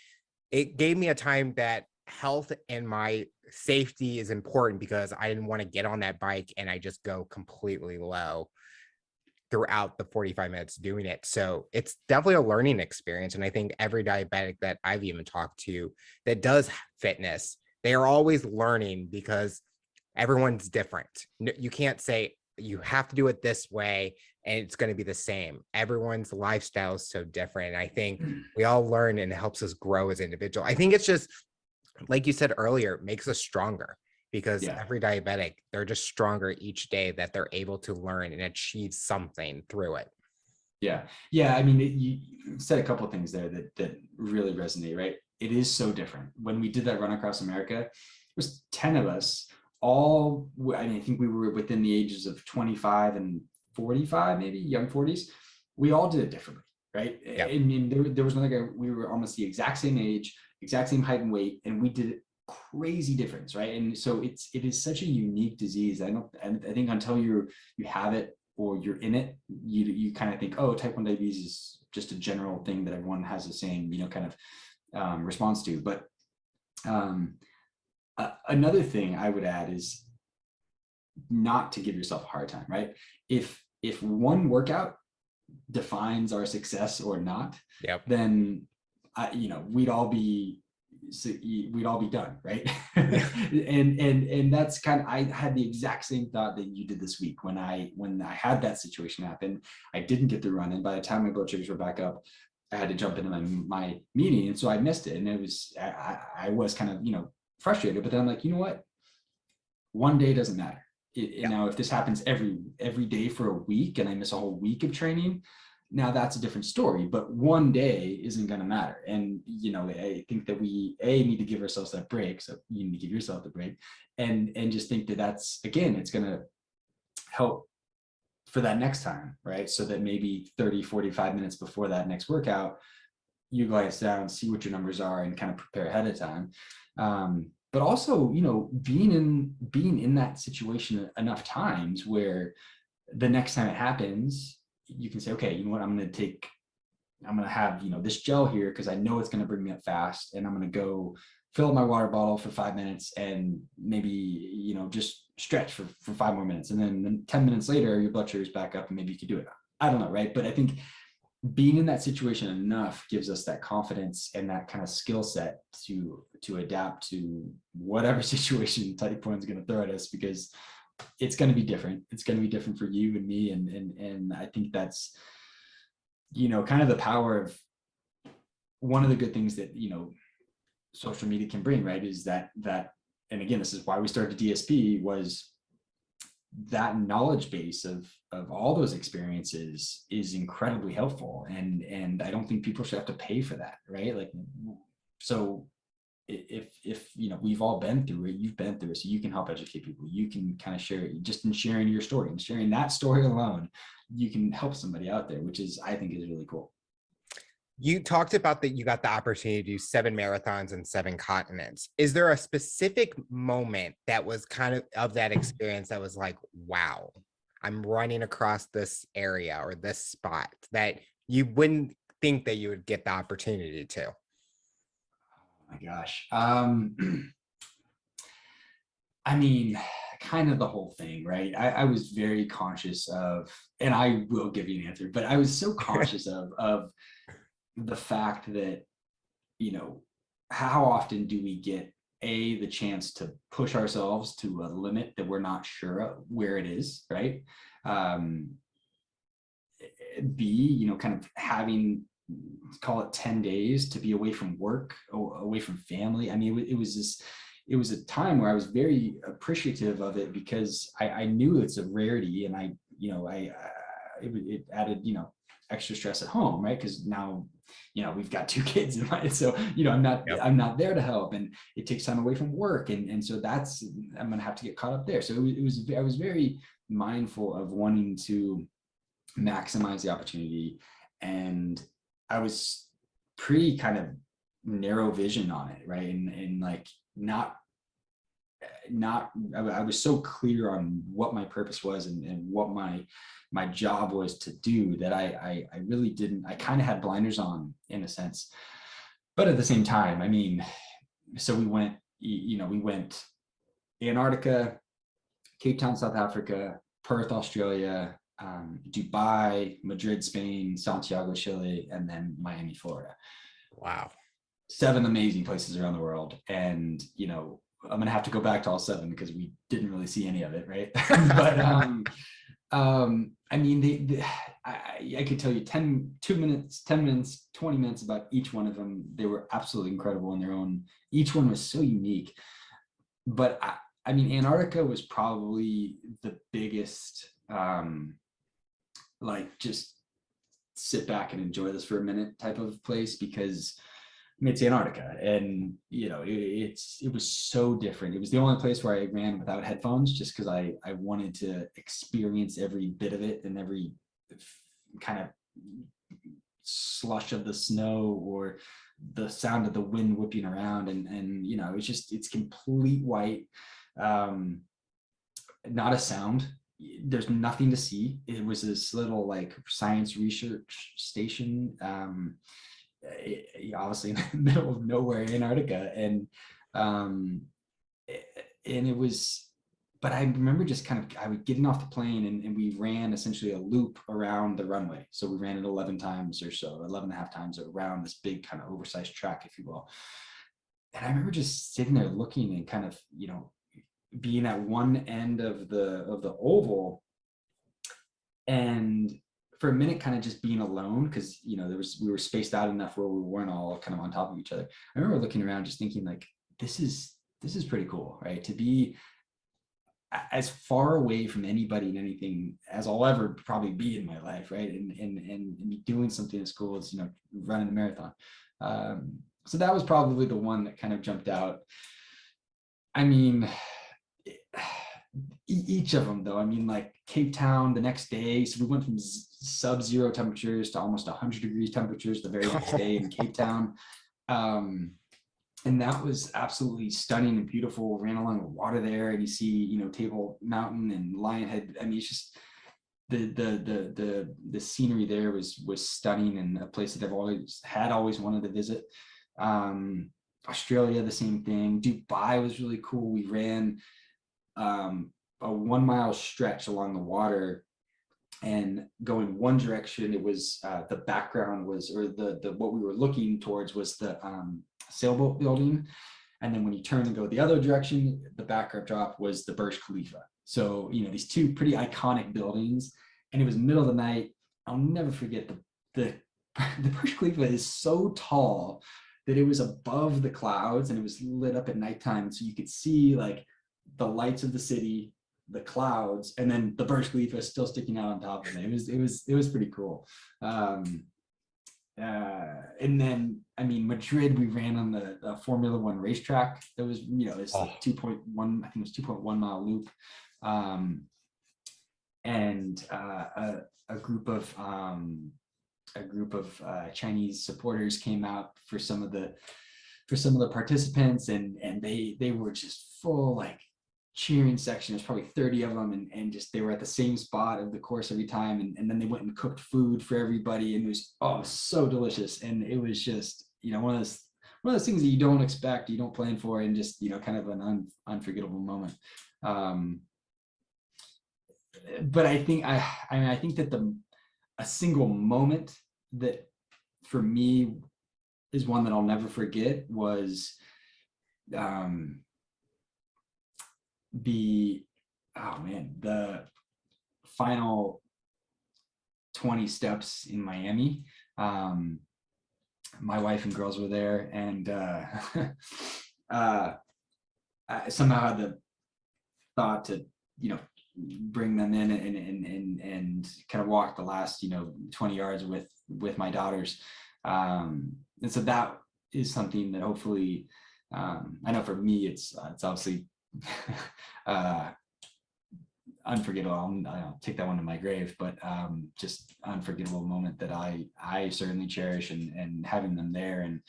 it gave me a time that health and my safety is important, because I didn't want to get on that bike and I just go completely low throughout the 45 minutes doing it. So it's definitely a learning experience. And I think every diabetic that I've even talked to that does fitness, they are always learning, because everyone's different. You can't say you have to do it this way and it's going to be the same. Everyone's lifestyle is so different. And I think we all learn, and it helps us grow as individuals. I think it's just, like you said earlier, it makes us stronger, because every diabetic, they're just stronger each day that they're able to learn and achieve something through it. Yeah. I mean, you said a couple of things there that really resonate, right? It is so different. When we did that run across America, it was 10 of us, all, I think we were within the ages of 25 and 45, maybe young 40s. We all did it differently, right? Yeah. I mean, there was another guy, we were almost the exact same age, exact same height and weight, and we did it crazy difference, right? And so it is such a unique disease. I think until you have it or you're in it, you kind of think, oh, type 1 diabetes is just a general thing that everyone has the same, kind of response to. But another thing I would add is not to give yourself a hard time, right? If one workout defines our success or not, then we'd all be done, right? and that's kind of, I had the exact same thought that you did this week when I had that situation happen. I didn't get the run, and by the time my blood sugars were back up, I had to jump into my meeting, and so I missed it. And it was, I was kind of frustrated, but then I'm like, you know what, one day doesn't matter. Now if this happens every day for a week and I miss a whole week of training, now that's a different story, but one day isn't going to matter. And, I think that we need to give ourselves that break. So you need to give yourself the break, and just think that that's, again, it's going to help for that next time, right? So that maybe 30, 45 minutes before that next workout, you guys down, see what your numbers are, and kind of prepare ahead of time. But also, being in that situation enough times where the next time it happens, you can say, okay, you know what, I'm going to have, this gel here, because I know it's going to bring me up fast, and I'm going to go fill up my water bottle for 5 minutes and maybe, just stretch for 5 more minutes. And then 10 minutes later, your blood sugar is back up and maybe you could do it. I don't know. Right. But I think being in that situation enough gives us that confidence and that kind of skill set to adapt to whatever situation type 1 is going to throw at us, because it's going to be different. It's going to be different for you and me. And I think that's, kind of the power of one of the good things that, social media can bring, right? Is that, and again, this is why we started DSP, was that knowledge base of all those experiences is incredibly helpful. And I don't think people should have to pay for that, right? Like, so if we've all been through it, you've been through it, so you can help educate people. You can kind of share it, just in sharing your story and sharing that story alone, you can help somebody out there, which is, I think, is really cool. You talked about that you got the opportunity to do 7 marathons in 7 continents. Is there a specific moment that was kind of that experience that was like, wow, I'm running across this area or this spot that you wouldn't think that you would get the opportunity to? Oh my gosh. I mean, kind of the whole thing, right? I was very conscious of, and I will give you an answer, but I was so conscious of the fact that how often do we get the chance to push ourselves to a limit that we're not sure where it is, right? B, kind of having, call it 10 days to be away from work, away from family. I mean, it was a time where I was very appreciative of it, because I knew it's a rarity, and it added, extra stress at home, right? Because now, we've got 2 kids in mind, so Yep. I'm not there to help, and it takes time away from work, and so I'm gonna have to get caught up there. So I was very mindful of wanting to maximize the opportunity, and I was pretty kind of narrow vision on it, right? And like not I was so clear on what my purpose was, and what my job was to do, that I really didn't, I kind of had blinders on in a sense. But at the same time, I mean, so we went Antarctica, Cape Town, South Africa, Perth, Australia, Dubai, Madrid, Spain, Santiago, Chile, and then Miami, Florida. Wow. 7 amazing places around the world. And, I'm going to have to go back to all 7 because we didn't really see any of it, right? But I mean, I could tell you 10 minutes, 20 minutes about each one of them. They were absolutely incredible in their own. Each one was so unique. But I mean, Antarctica was probably the biggest, like, just sit back and enjoy this for a minute type of place, because it's Antarctica, and it was so different. It was the only place where I ran without headphones, just because I wanted to experience every bit of it, and every kind of slush of the snow, or the sound of the wind whipping around, and it's complete white, not a sound. There's nothing to see. It was this little like science research station, obviously in the middle of nowhere, Antarctica, and it was. But I remember just I was getting off the plane, and we ran essentially a loop around the runway. So we ran it 11 times or so, 11 and a half times around this big kind of oversized track, if you will. And I remember just sitting there looking, and kind of, being at one end of the oval, and for a minute kind of just being alone, because we were spaced out enough where we weren't all kind of on top of each other. I remember looking around just thinking, like, this is pretty cool, right? To be as far away from anybody and anything as I'll ever probably be in my life, right? And be doing something as cool as running a marathon. So that was probably the one that kind of jumped out. I mean, each of them though, I mean, like Cape Town the next day, so we went from sub-zero temperatures to almost 100 degrees temperatures the very next day in Cape Town, and that was absolutely stunning and beautiful. Ran along the water there, and you see Table Mountain and Lionhead. I mean, it's just the scenery there was stunning, and a place that I've always wanted to visit. Australia, the same thing. Dubai was really cool. We ran a 1 mile stretch along the water, and going one direction, it was the background was, or the what we were looking towards was the sailboat building, and then when you turn and go the other direction, the backdrop was the Burj Khalifa. So these 2 pretty iconic buildings, and it was middle of the night. I'll never forget the Burj Khalifa is so tall that it was above the clouds, and it was lit up at nighttime, so you could see like the lights of the city, the clouds, and then the Burj Khalifa still sticking out on top of it. It was pretty cool. And then, I mean, Madrid, we ran on the Formula One racetrack. That was, it's like 2.1, I think it was 2.1 mile loop. And a group of Chinese supporters came out for some of the participants, and they were just full like cheering section. There's probably 30 of them, and just they were at the same spot of the course every time, and then they went and cooked food for everybody, and it was so delicious. And it was just one of those things that you don't expect, you don't plan for, and just kind of an unforgettable moment. But I think that a single moment that for me is one that I'll never forget was the final 20 steps in Miami. My wife and girls were there, and I somehow had the thought to, bring them in and kind of walk the last, 20 yards with my daughters. And so that is something that hopefully, I know for me, it's obviously unforgettable. I'll take that one to my grave, but just unforgettable moment that I certainly cherish, and having them there, and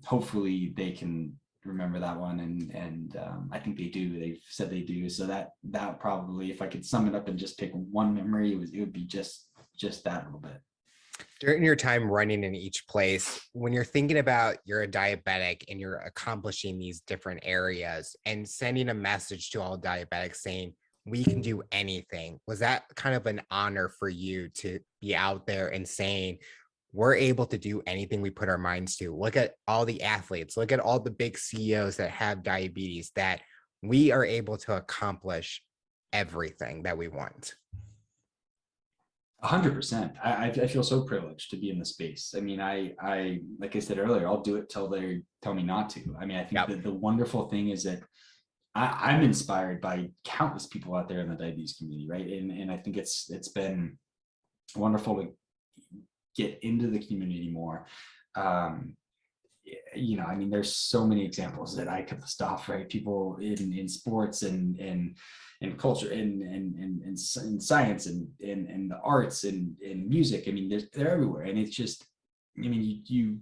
hopefully they can remember that one, and I think they do. They've said they do. So that probably, if I could sum it up and just pick one memory, it would be just that little bit. During your time running in each place, when you're thinking about you're a diabetic and you're accomplishing these different areas and sending a message to all diabetics saying, we can do anything, was that kind of an honor for you to be out there and saying, we're able to do anything we put our minds to? Look at all the athletes, look at all the big CEOs that have diabetes, that we are able to accomplish everything that we want. 100%. I feel so privileged to be in the space. I mean, I like I said earlier, I'll do it till they tell me not to. I mean, I think that the wonderful thing is that I'm inspired by countless people out there in the diabetes community, right? And I think it's been wonderful to get into the community more. I mean, there's so many examples that I could list off, right? People in sports and culture and science and the arts and music. I mean, they're everywhere. And it's just, I mean, you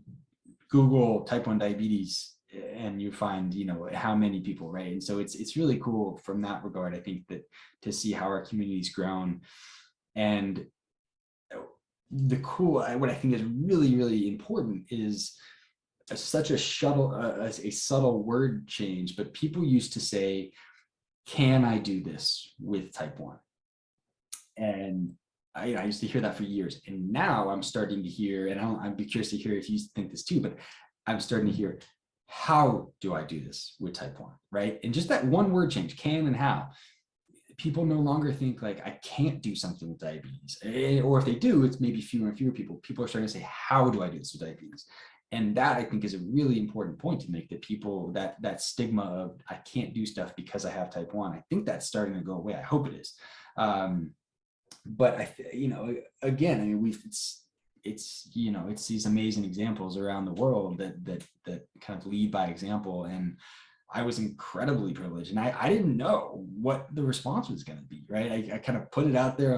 Google type 1 diabetes and you find, how many people, right? And so it's really cool from that regard. I think that to see how our community's grown, and what I think is really, really important is such a subtle word change, but people used to say, can I do this with type 1? And I used to hear that for years. And now I'm starting to hear, and I'd be curious to hear if you think this too, but I'm starting to hear, how do I do this with type 1, right? And just that one word change, can and how. People no longer think like, I can't do something with diabetes. Or if they do, it's maybe fewer and fewer people. People are starting to say, how do I do this with diabetes? And that, I think, is a really important point to make, that people, that stigma of I can't do stuff because I have type 1, I think that's starting to go away. I hope it is. But again, I mean, it's these amazing examples around the world that kind of lead by example. And I was incredibly privileged, and I didn't know what the response was going to be, right? I kind of put it out there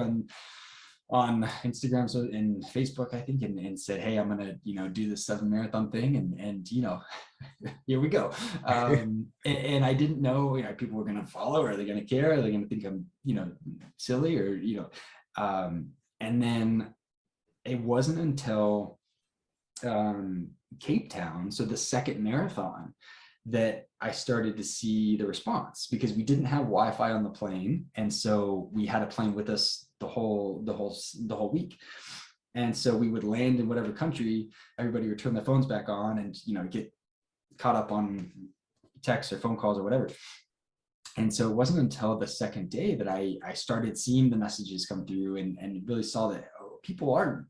on Instagram and Facebook, I think, and said, hey, I'm going to, do this 7 marathon thing. And here we go. And I didn't know, people were going to follow. Are they going to care? Are they going to think I'm, silly or, and then it wasn't until Cape Town, so the second marathon, that I started to see the response, because we didn't have Wi-Fi on the plane. And so we had a plane with us the whole week. And so we would land in whatever country, everybody would turn their phones back on and, get caught up on texts or phone calls or whatever. And so it wasn't until the second day that I started seeing the messages come through and really saw that people are,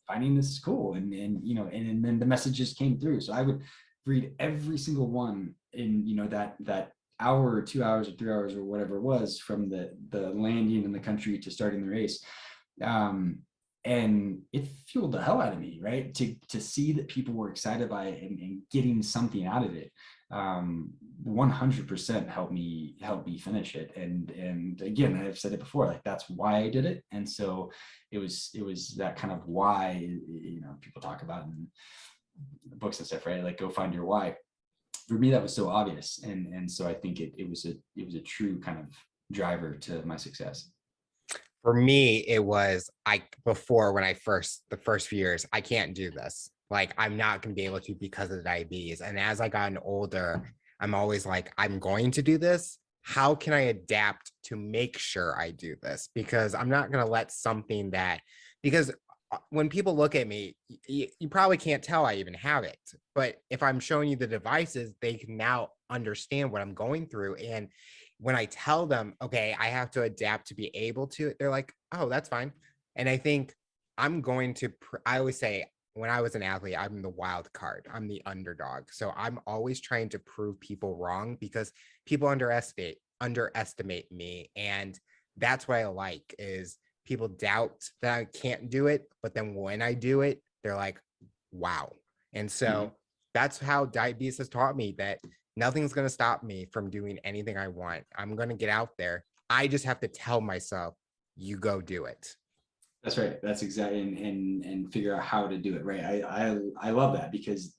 finding this cool. And then the messages came through. So I would read every single one in, that hour or 2 hours or 3 hours or whatever it was, from the landing in the country to starting the race. And it fueled the hell out of me, right? To see that people were excited by it and getting something out of it. 100% helped me finish it. And again, I've said it before, like, that's why I did it. And so it was that kind of why, people talk about in books and stuff, right? Like, go find your why. For me, that was so obvious. And so I think it was a true kind of driver to my success. For me, it was before, when the first few years, I can't do this. Like, I'm not going to be able to because of the diabetes. And as I gotten older, I'm always like, I'm going to do this. How can I adapt to make sure I do this? Because I'm not going to let something because when people look at me, you probably can't tell I even have it. But if I'm showing you the devices, they can now understand what I'm going through. And when I tell them, okay, I have to adapt to be able to, they're like, oh, that's fine. And I think I'm going to, I always say, when I was an athlete, I'm the wild card. I'm the underdog. So I'm always trying to prove people wrong because people underestimate me. And that's what I like is people doubt that I can't do it, but then when I do it, they're like, wow. And so that's how diabetes has taught me that nothing's going to stop me from doing anything I want. I'm going to get out there. I just have to tell myself, you go do it. That's right. That's exactly, and figure out how to do it. Right. I love that because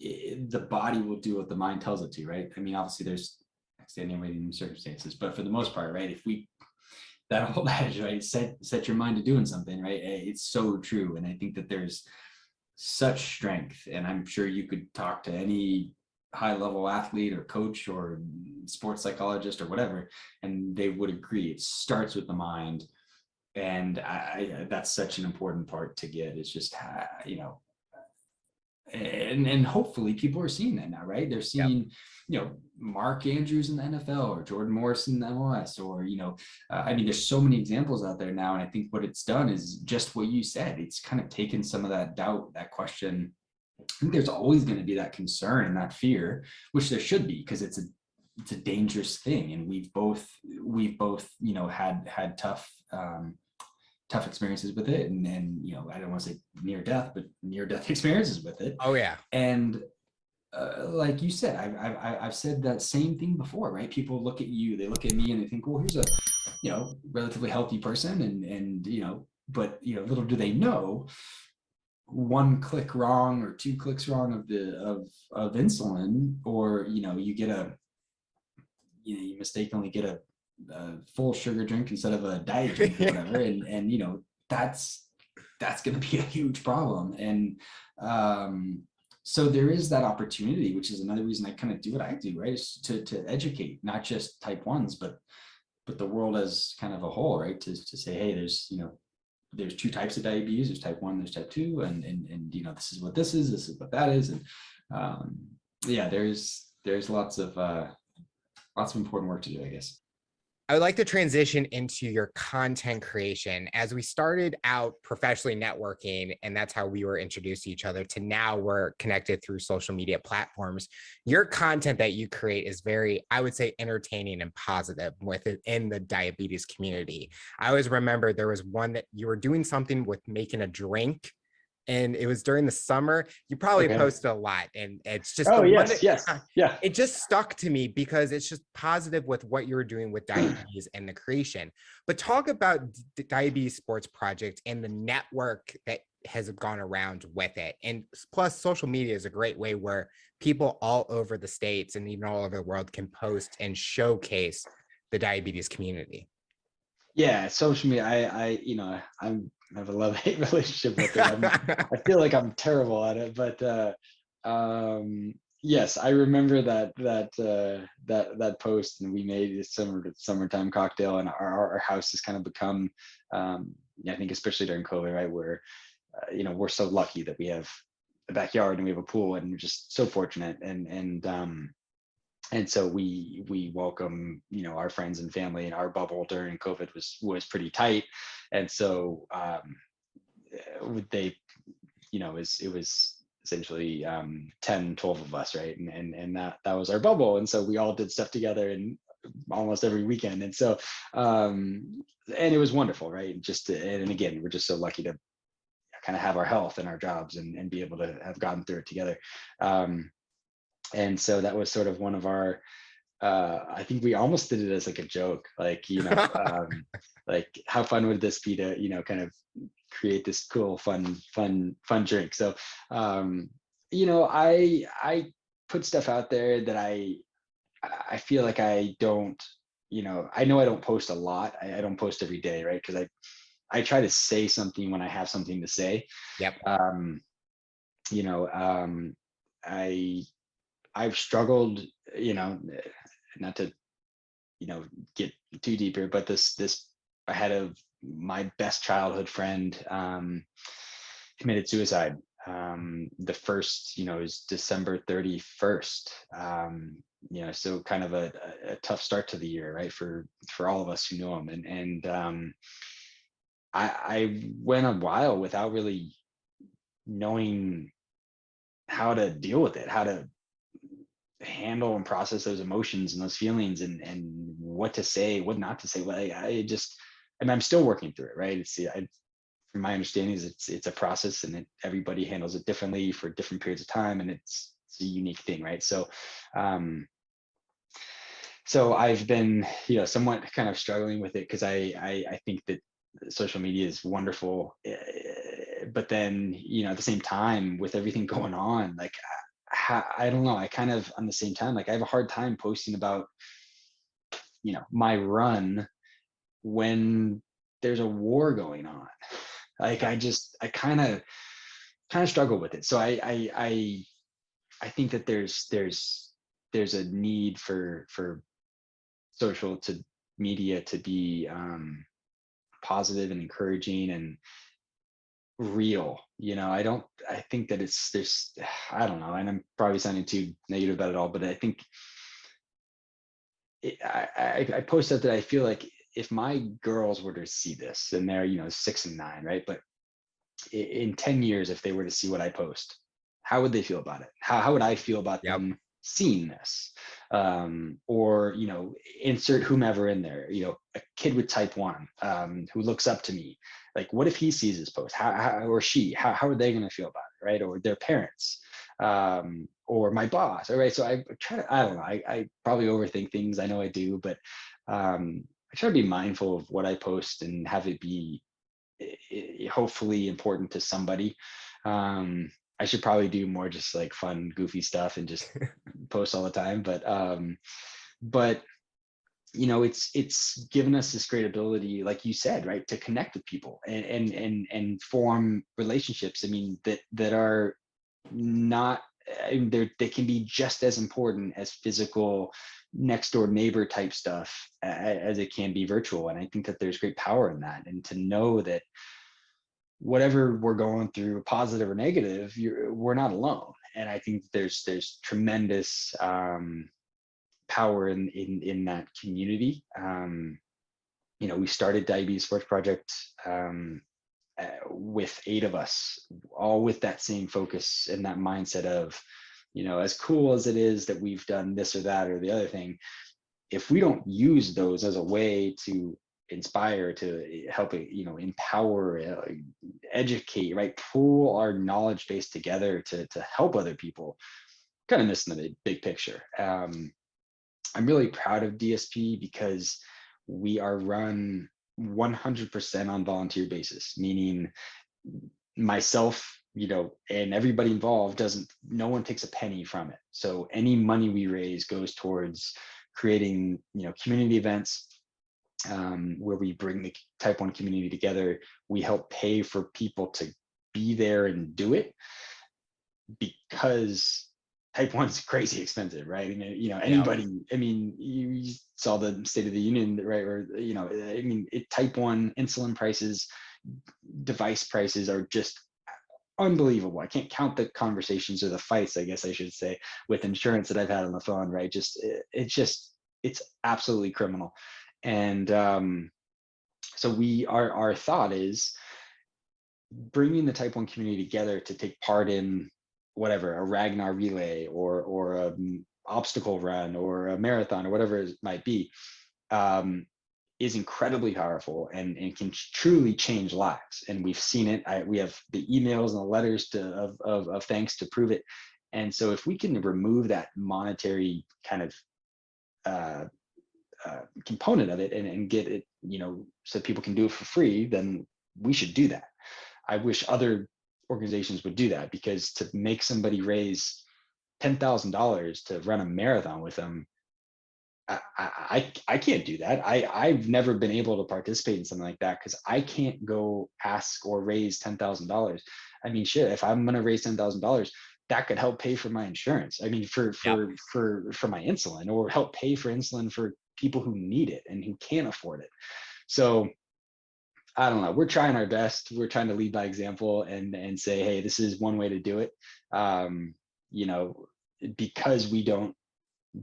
the body will do what the mind tells it to. Right. I mean, obviously there's extenuating circumstances, but for the most part, right, if we, that whole adage, right, set your mind to doing something, right, it's so true. And I think that there's such strength, and I'm sure you could talk to any high level athlete or coach or sports psychologist or whatever, and they would agree it starts with the mind. And that's such an important part to get. It's just, you know, and hopefully people are seeing that now, right? They're seeing, you know, Mark Andrews in the NFL or Jordan Morris in the MLS, or, you know, I mean, there's so many examples out there now. And I think what it's done is just what you said. It's kind of taken some of that doubt, that question. I think there's always going to be that concern and that fear, which there should be, because it's a dangerous thing. And we've both, you know, had tough experiences with it, and you know, I don't want to say near death, but near death experiences with it. Oh, yeah. And like you said, I've said that same thing before, right? People look at you, they look at me, and they think, well, here's a, you know, relatively healthy person, and you know, but you know, little do they know, one click wrong or two clicks wrong of insulin, or you know, you get a, you know, you mistakenly get a full sugar drink instead of a diet drink or whatever, and you know, that's going to be a huge problem. And so there is that opportunity, which is another reason I kind of do what I do, right, is to educate not just type ones, but the world as kind of a whole, right, to say, hey, there's, you know, there's two types of diabetes, there's type 1, there's type 2, and you know, this is what this is what that is. And yeah, there's lots of important work to do, I guess. I would like to transition into your content creation. As we started out professionally networking, and that's how we were introduced to each other, to now we're connected through social media platforms. Your content that you create is very, I would say, entertaining and positive within the diabetes community. I always remember there was one that you were doing something with making a drink, and it was during the summer. You probably posted a lot, and it's just Oh, the one yes, that, yes, yeah. it just stuck to me because it's just positive with what you were doing with diabetes and the creation. But talk about the Diabetes Sports Project and the network that has gone around with it. And plus, social media is a great way where people all over the states and even all over the world can post and showcase the diabetes community. Yeah, social media, I you know, I have a love-hate relationship with it. I feel like I'm terrible at it, but yes, I remember that post, and we made a summertime cocktail, and our house has kind of become, I think especially during COVID, right, where you know, we're so lucky that we have a backyard and we have a pool, and we're just so fortunate, and so we welcome, you know, our friends and family, and our bubble during COVID was pretty tight. And so they, you know, it was essentially 10, 12 of us, right, and that was our bubble. And so we all did stuff together and almost every weekend. And so and it was wonderful, right, just and again, we're just so lucky to kind of have our health and our jobs, and be able to have gotten through it together. And so that was sort of one of our, I think we almost did it as like a joke, like, you know, like how fun would this be to, you know, kind of create this cool, fun drink. So, you know, I put stuff out there that I feel like I don't, you know I don't post a lot. I don't post every day, right? Because I try to say something when I have something to say. Yep. You know, I've struggled, you know, not to, you know, get too deep here, but this I had a my best childhood friend committed suicide. The first, is December 31st. So kind of a tough start to the year, right? For all of us who know him. And I went a while without really knowing how to deal with it, how to handle and process those emotions and those feelings, and what to say, what not to say. Well, I'm still working through it, right? From my understanding, is it's a process, and everybody handles it differently for different periods of time, and it's a unique thing, right? So I've been, somewhat kind of struggling with it, because I think that social media is wonderful, but then, at the same time, with everything going on, like, I don't know, I kind of, on the same time, like, I have a hard time posting about, my run when there's a war going on. Like, I kind of struggle with it. So I think that there's a need for social to media to be positive and encouraging and real. I think that there's I don't know, and I'm probably sounding too negative about it all, but I think I posted that I feel like if my girls were to see this, and they're 6 and 9, right, but in 10 years, if they were to see what I post, how would they feel about it? How would I feel about Yep. them seeing this? Or, insert whomever in there, a kid with type 1 who looks up to me. Like, what if he sees this post? How or she, how are they going to feel about it, right? Or their parents, or my boss, all right? So I try to, I don't know, I probably overthink things. I know I do, but I try to be mindful of what I post and have it be hopefully important to somebody. I should probably do more just like fun, goofy stuff and just post all the time. But it's given us this great ability, like you said, right, to connect with people and form relationships. I mean, that are not, they can be just as important as physical next door neighbor type stuff as it can be virtual. And I think that there's great power in that, and to know that whatever we're going through, positive or negative, we're not alone. And I think there's tremendous power in that community. We started Diabetes Sports Project with 8 of us, all with that same focus and that mindset of, as cool as it is that we've done this or that or the other thing, if we don't use those as a way to inspire, to help, empower, educate, right, pool our knowledge base together to help other people, kind of missing the big picture. I'm really proud of DSP because we are run 100% on volunteer basis, meaning myself, and everybody involved no one takes a penny from it. So any money we raise goes towards creating, community events, where we bring the type 1 community together. We help pay for people to be there and do it, because type 1 is crazy expensive, right? I mean, anybody, I mean, you saw the State of the Union, right? Or, type 1 insulin prices, device prices are just unbelievable. I can't count the conversations, or the fights, I guess I should say, with insurance that I've had on the phone, right? It's absolutely criminal. And so our thought is bringing the type 1 community together to take part in whatever, a Ragnar relay or a obstacle run or a marathon or whatever it might be, is incredibly powerful and can truly change lives. And we've seen it. We have the emails and the letters of thanks to prove it. And so if we can remove that monetary kind of component of it and get it, so people can do it for free, then we should do that. I wish other organizations would do that, because to make somebody raise $10,000 to run a marathon with them, I can't do that. I've never been able to participate in something like that, because I can't go ask or raise $10,000. I mean, shit, if I'm going to raise $10,000, that could help pay for my insurance. I mean, for my insulin, or help pay for insulin for people who need it and who can't afford it. So I don't know. We're trying our best. We're trying to lead by example and say, hey, this is one way to do it. You know, because we don't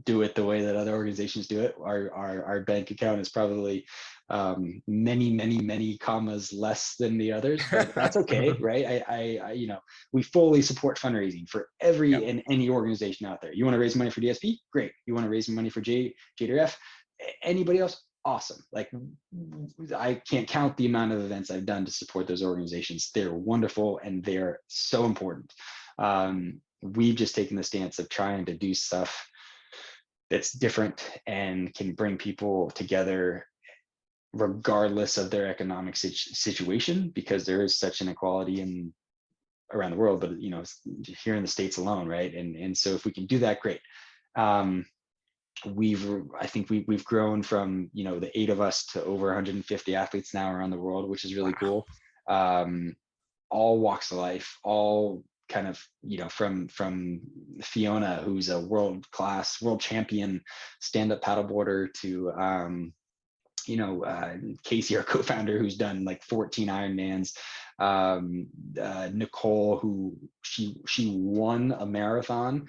do it the way that other organizations do it. Our bank account is probably many commas less than the others, but that's okay, right? You know, we fully support fundraising for every Yep. and any organization out there. You want to raise money for DSP? Great. You want to raise money for JDRF? Anybody else? Awesome. Like, I can't count the amount of events I've done to support those organizations. They're wonderful and they're so important. We've just taken the stance of trying to do stuff that's different and can bring people together regardless of their economic situation, because there is such inequality in around the world, but you know, here in the States alone, right? And so if we can do that, great. I think we've grown from, you know, the 8 of us to over 150 athletes now around the world, which is really Wow. cool. All walks of life, all kind of, you know, from Fiona, who's a world champion stand-up paddleboarder, to you know, Casey, our co-founder, who's done like 14 Ironmans, Nicole, who she won a marathon,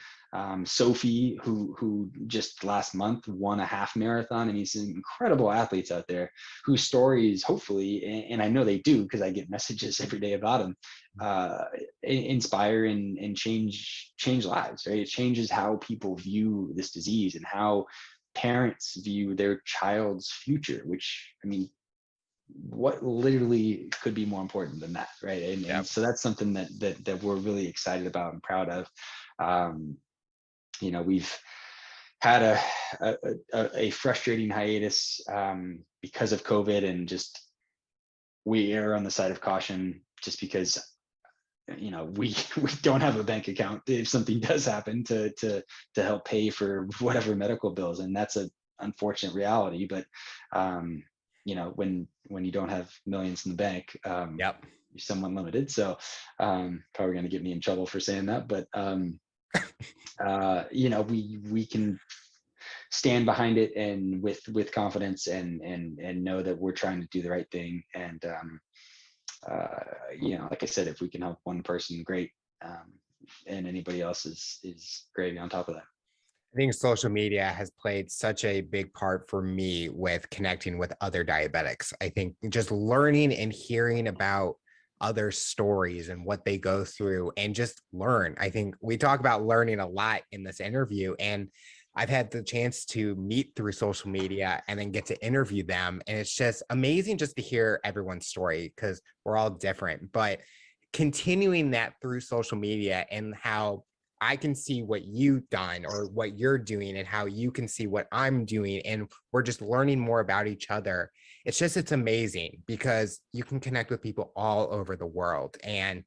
Sophie, who just last month won a half marathon. I mean, some incredible athletes out there whose stories, hopefully, and I know they do because I get messages every day about them, inspire and change lives, right? It changes how people view this disease and how parents view their child's future, which, I mean, what literally could be more important than that, right? And Yep. so that's something that we're really excited about and proud of. You know, we've had a frustrating hiatus because of COVID, and just we err on the side of caution just because, you know, we don't have a bank account if something does happen to help pay for whatever medical bills, and that's a unfortunate reality. But you know, when you don't have millions in the bank, Yep. you're somewhat limited. So probably going to get me in trouble for saying that, but you know, we can stand behind it and with confidence and know that we're trying to do the right thing. And you know, like I said, if we can help one person, great. And anybody else is gravy on top of that. I think social media has played such a big part for me with connecting with other diabetics. I think just learning and hearing about other stories and what they go through and just learn. I think we talk about learning a lot in this interview, and I've had the chance to meet through social media and then get to interview them. And it's just amazing just to hear everyone's story because we're all different. But continuing that through social media and how I can see what you've done or what you're doing and how you can see what I'm doing. And we're just learning more about each other. It's amazing because you can connect with people all over the world. And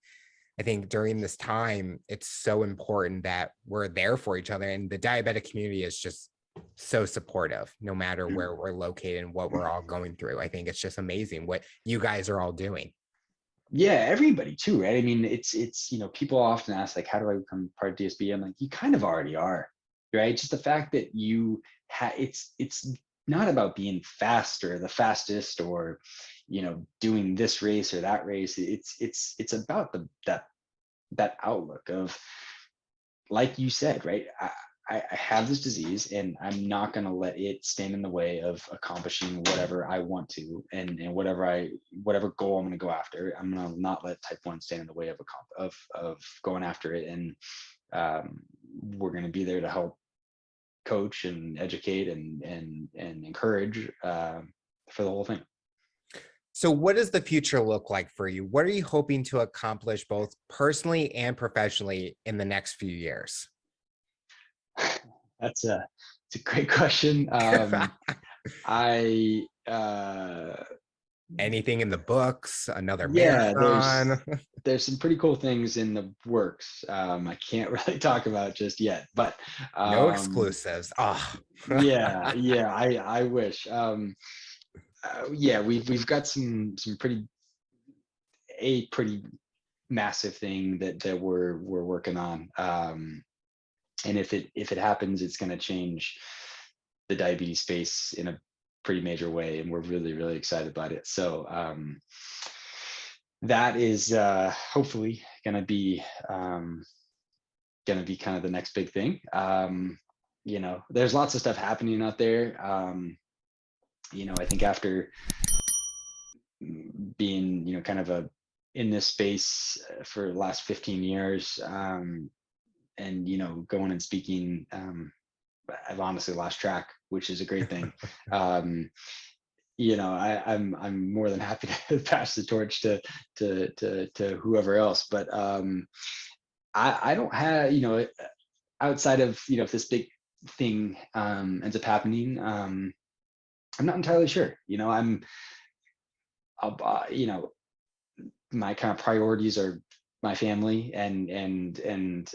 I think during this time, it's so important that we're there for each other. And the diabetic community is just so supportive, no matter where we're located and what we're all going through. I think it's just amazing what you guys are all doing. Yeah, everybody too, right? I mean, it's you know, people often ask like, how do I become part of DSB? I'm like, you kind of already are, right? Just the fact that you it's not about being fast or the fastest or, you know, doing this race or that race. It's about that outlook of, like you said, right? I have this disease and I'm not going to let it stand in the way of accomplishing whatever I want to, and whatever goal I'm going to go after. I'm going to not let type 1 stand in the way of going after it. And we're going to be there to help coach and educate and encourage for the whole thing. So, what does the future look like for you? What are you hoping to accomplish both personally and professionally in the next few years? It's a great question. I Anything in the books, another Yeah, marathon? there's some pretty cool things in the works. I can't really talk about just yet, but No um, exclusives. Oh, yeah, I wish. Yeah, we've got some pretty massive thing that we're working on. And if it happens, it's going to change the diabetes space in a pretty major way, and we're really, really excited about it. So that is hopefully going to be kind of the next big thing. There's lots of stuff happening out there. I think after being, kind of in this space for the last 15 years, and, going and speaking, I've honestly lost track, which is a great thing. I'm more than happy to pass the torch to whoever else, but I don't have, outside of, if this big thing ends up happening, I'm not entirely sure. My kind of priorities are my family and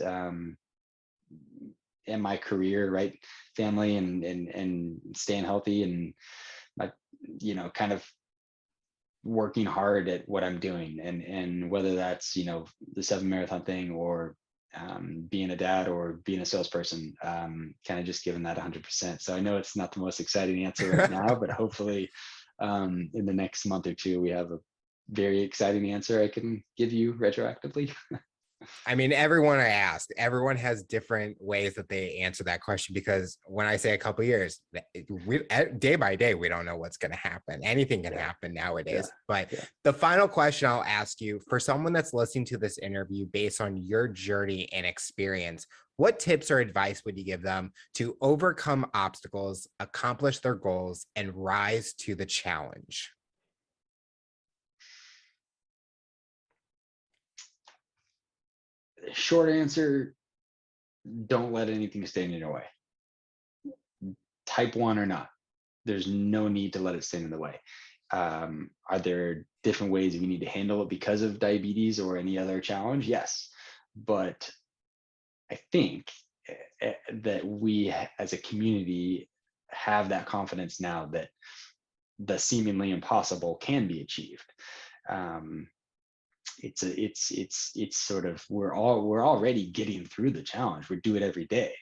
my career, right? Family and staying healthy, and my, kind of working hard at what I'm doing, and whether that's, the 7 marathon thing, or being a dad, or being a salesperson, kind of just giving that 100%. So I know it's not the most exciting answer right now, but hopefully in the next month or two, we have a very exciting answer I can give you retroactively. I mean, everyone I asked, everyone has different ways that they answer that question, because when I say a couple of years, day by day, we don't know what's going to happen. Anything can happen nowadays. But the final question I'll ask you, for someone that's listening to this interview based on your journey and experience, what tips or advice would you give them to overcome obstacles, accomplish their goals, and rise to the challenge? Short answer, don't let anything stand in your way. Type 1 or not, there's no need to let it stand in the way. Are there different ways we need to handle it because of diabetes or any other challenge? Yes. But I think that we as a community have that confidence now that the seemingly impossible can be achieved. It's sort of, we're already getting through the challenge. We do it every day.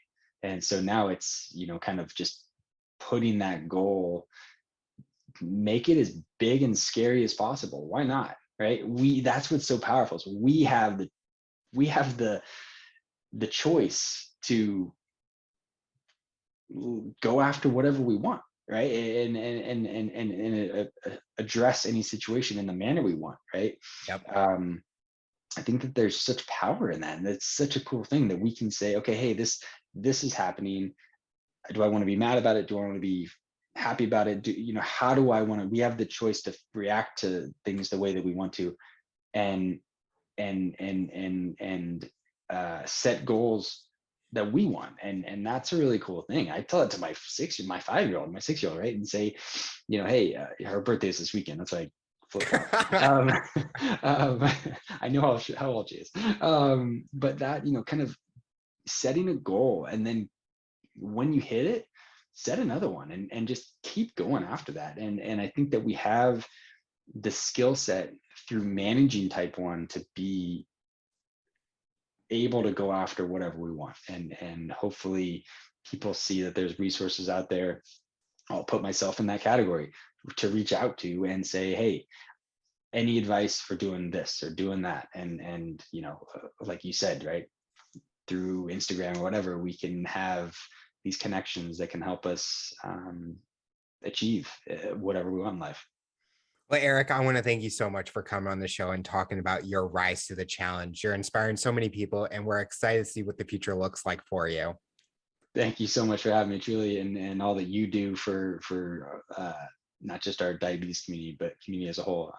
And so now it's, kind of just putting that goal, make it as big and scary as possible. Why not? Right? That's what's so powerful. So we have the choice to go after whatever we want, right? And address any situation in the manner we want, right? Yep. I think that there's such power in that, and it's such a cool thing that we can say, okay, hey, this is happening. Do I want to be mad about it? Do I want to be happy about it? How do I want to? We have the choice to react to things the way that we want to, and set goals that we want, and that's a really cool thing. I tell it to my 5-year-old, my 6-year-old, right, and say, hey, her birthday is this weekend. That's like I know how old she is, but that, kind of setting a goal, and then when you hit it, set another one, and just keep going after that. And I think that we have the skill set through managing type 1 to be able to go after whatever we want, and hopefully people see that there's resources out there. I'll put myself in that category, to reach out to and say, hey, any advice for doing this or doing that, and like you said, right, through Instagram or whatever, we can have these connections that can help us achieve whatever we want in life. Well, Eric, I want to thank you so much for coming on the show and talking about your rise to the challenge. You're inspiring so many people, and we're excited to see what the future looks like for you. Thank you so much for having me, truly, and all that you do for not just our diabetes community, but community as a whole.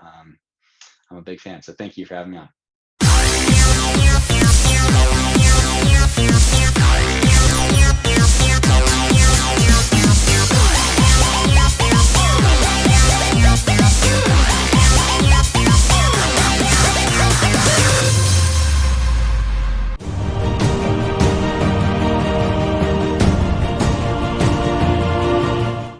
I'm a big fan, so thank you for having me on.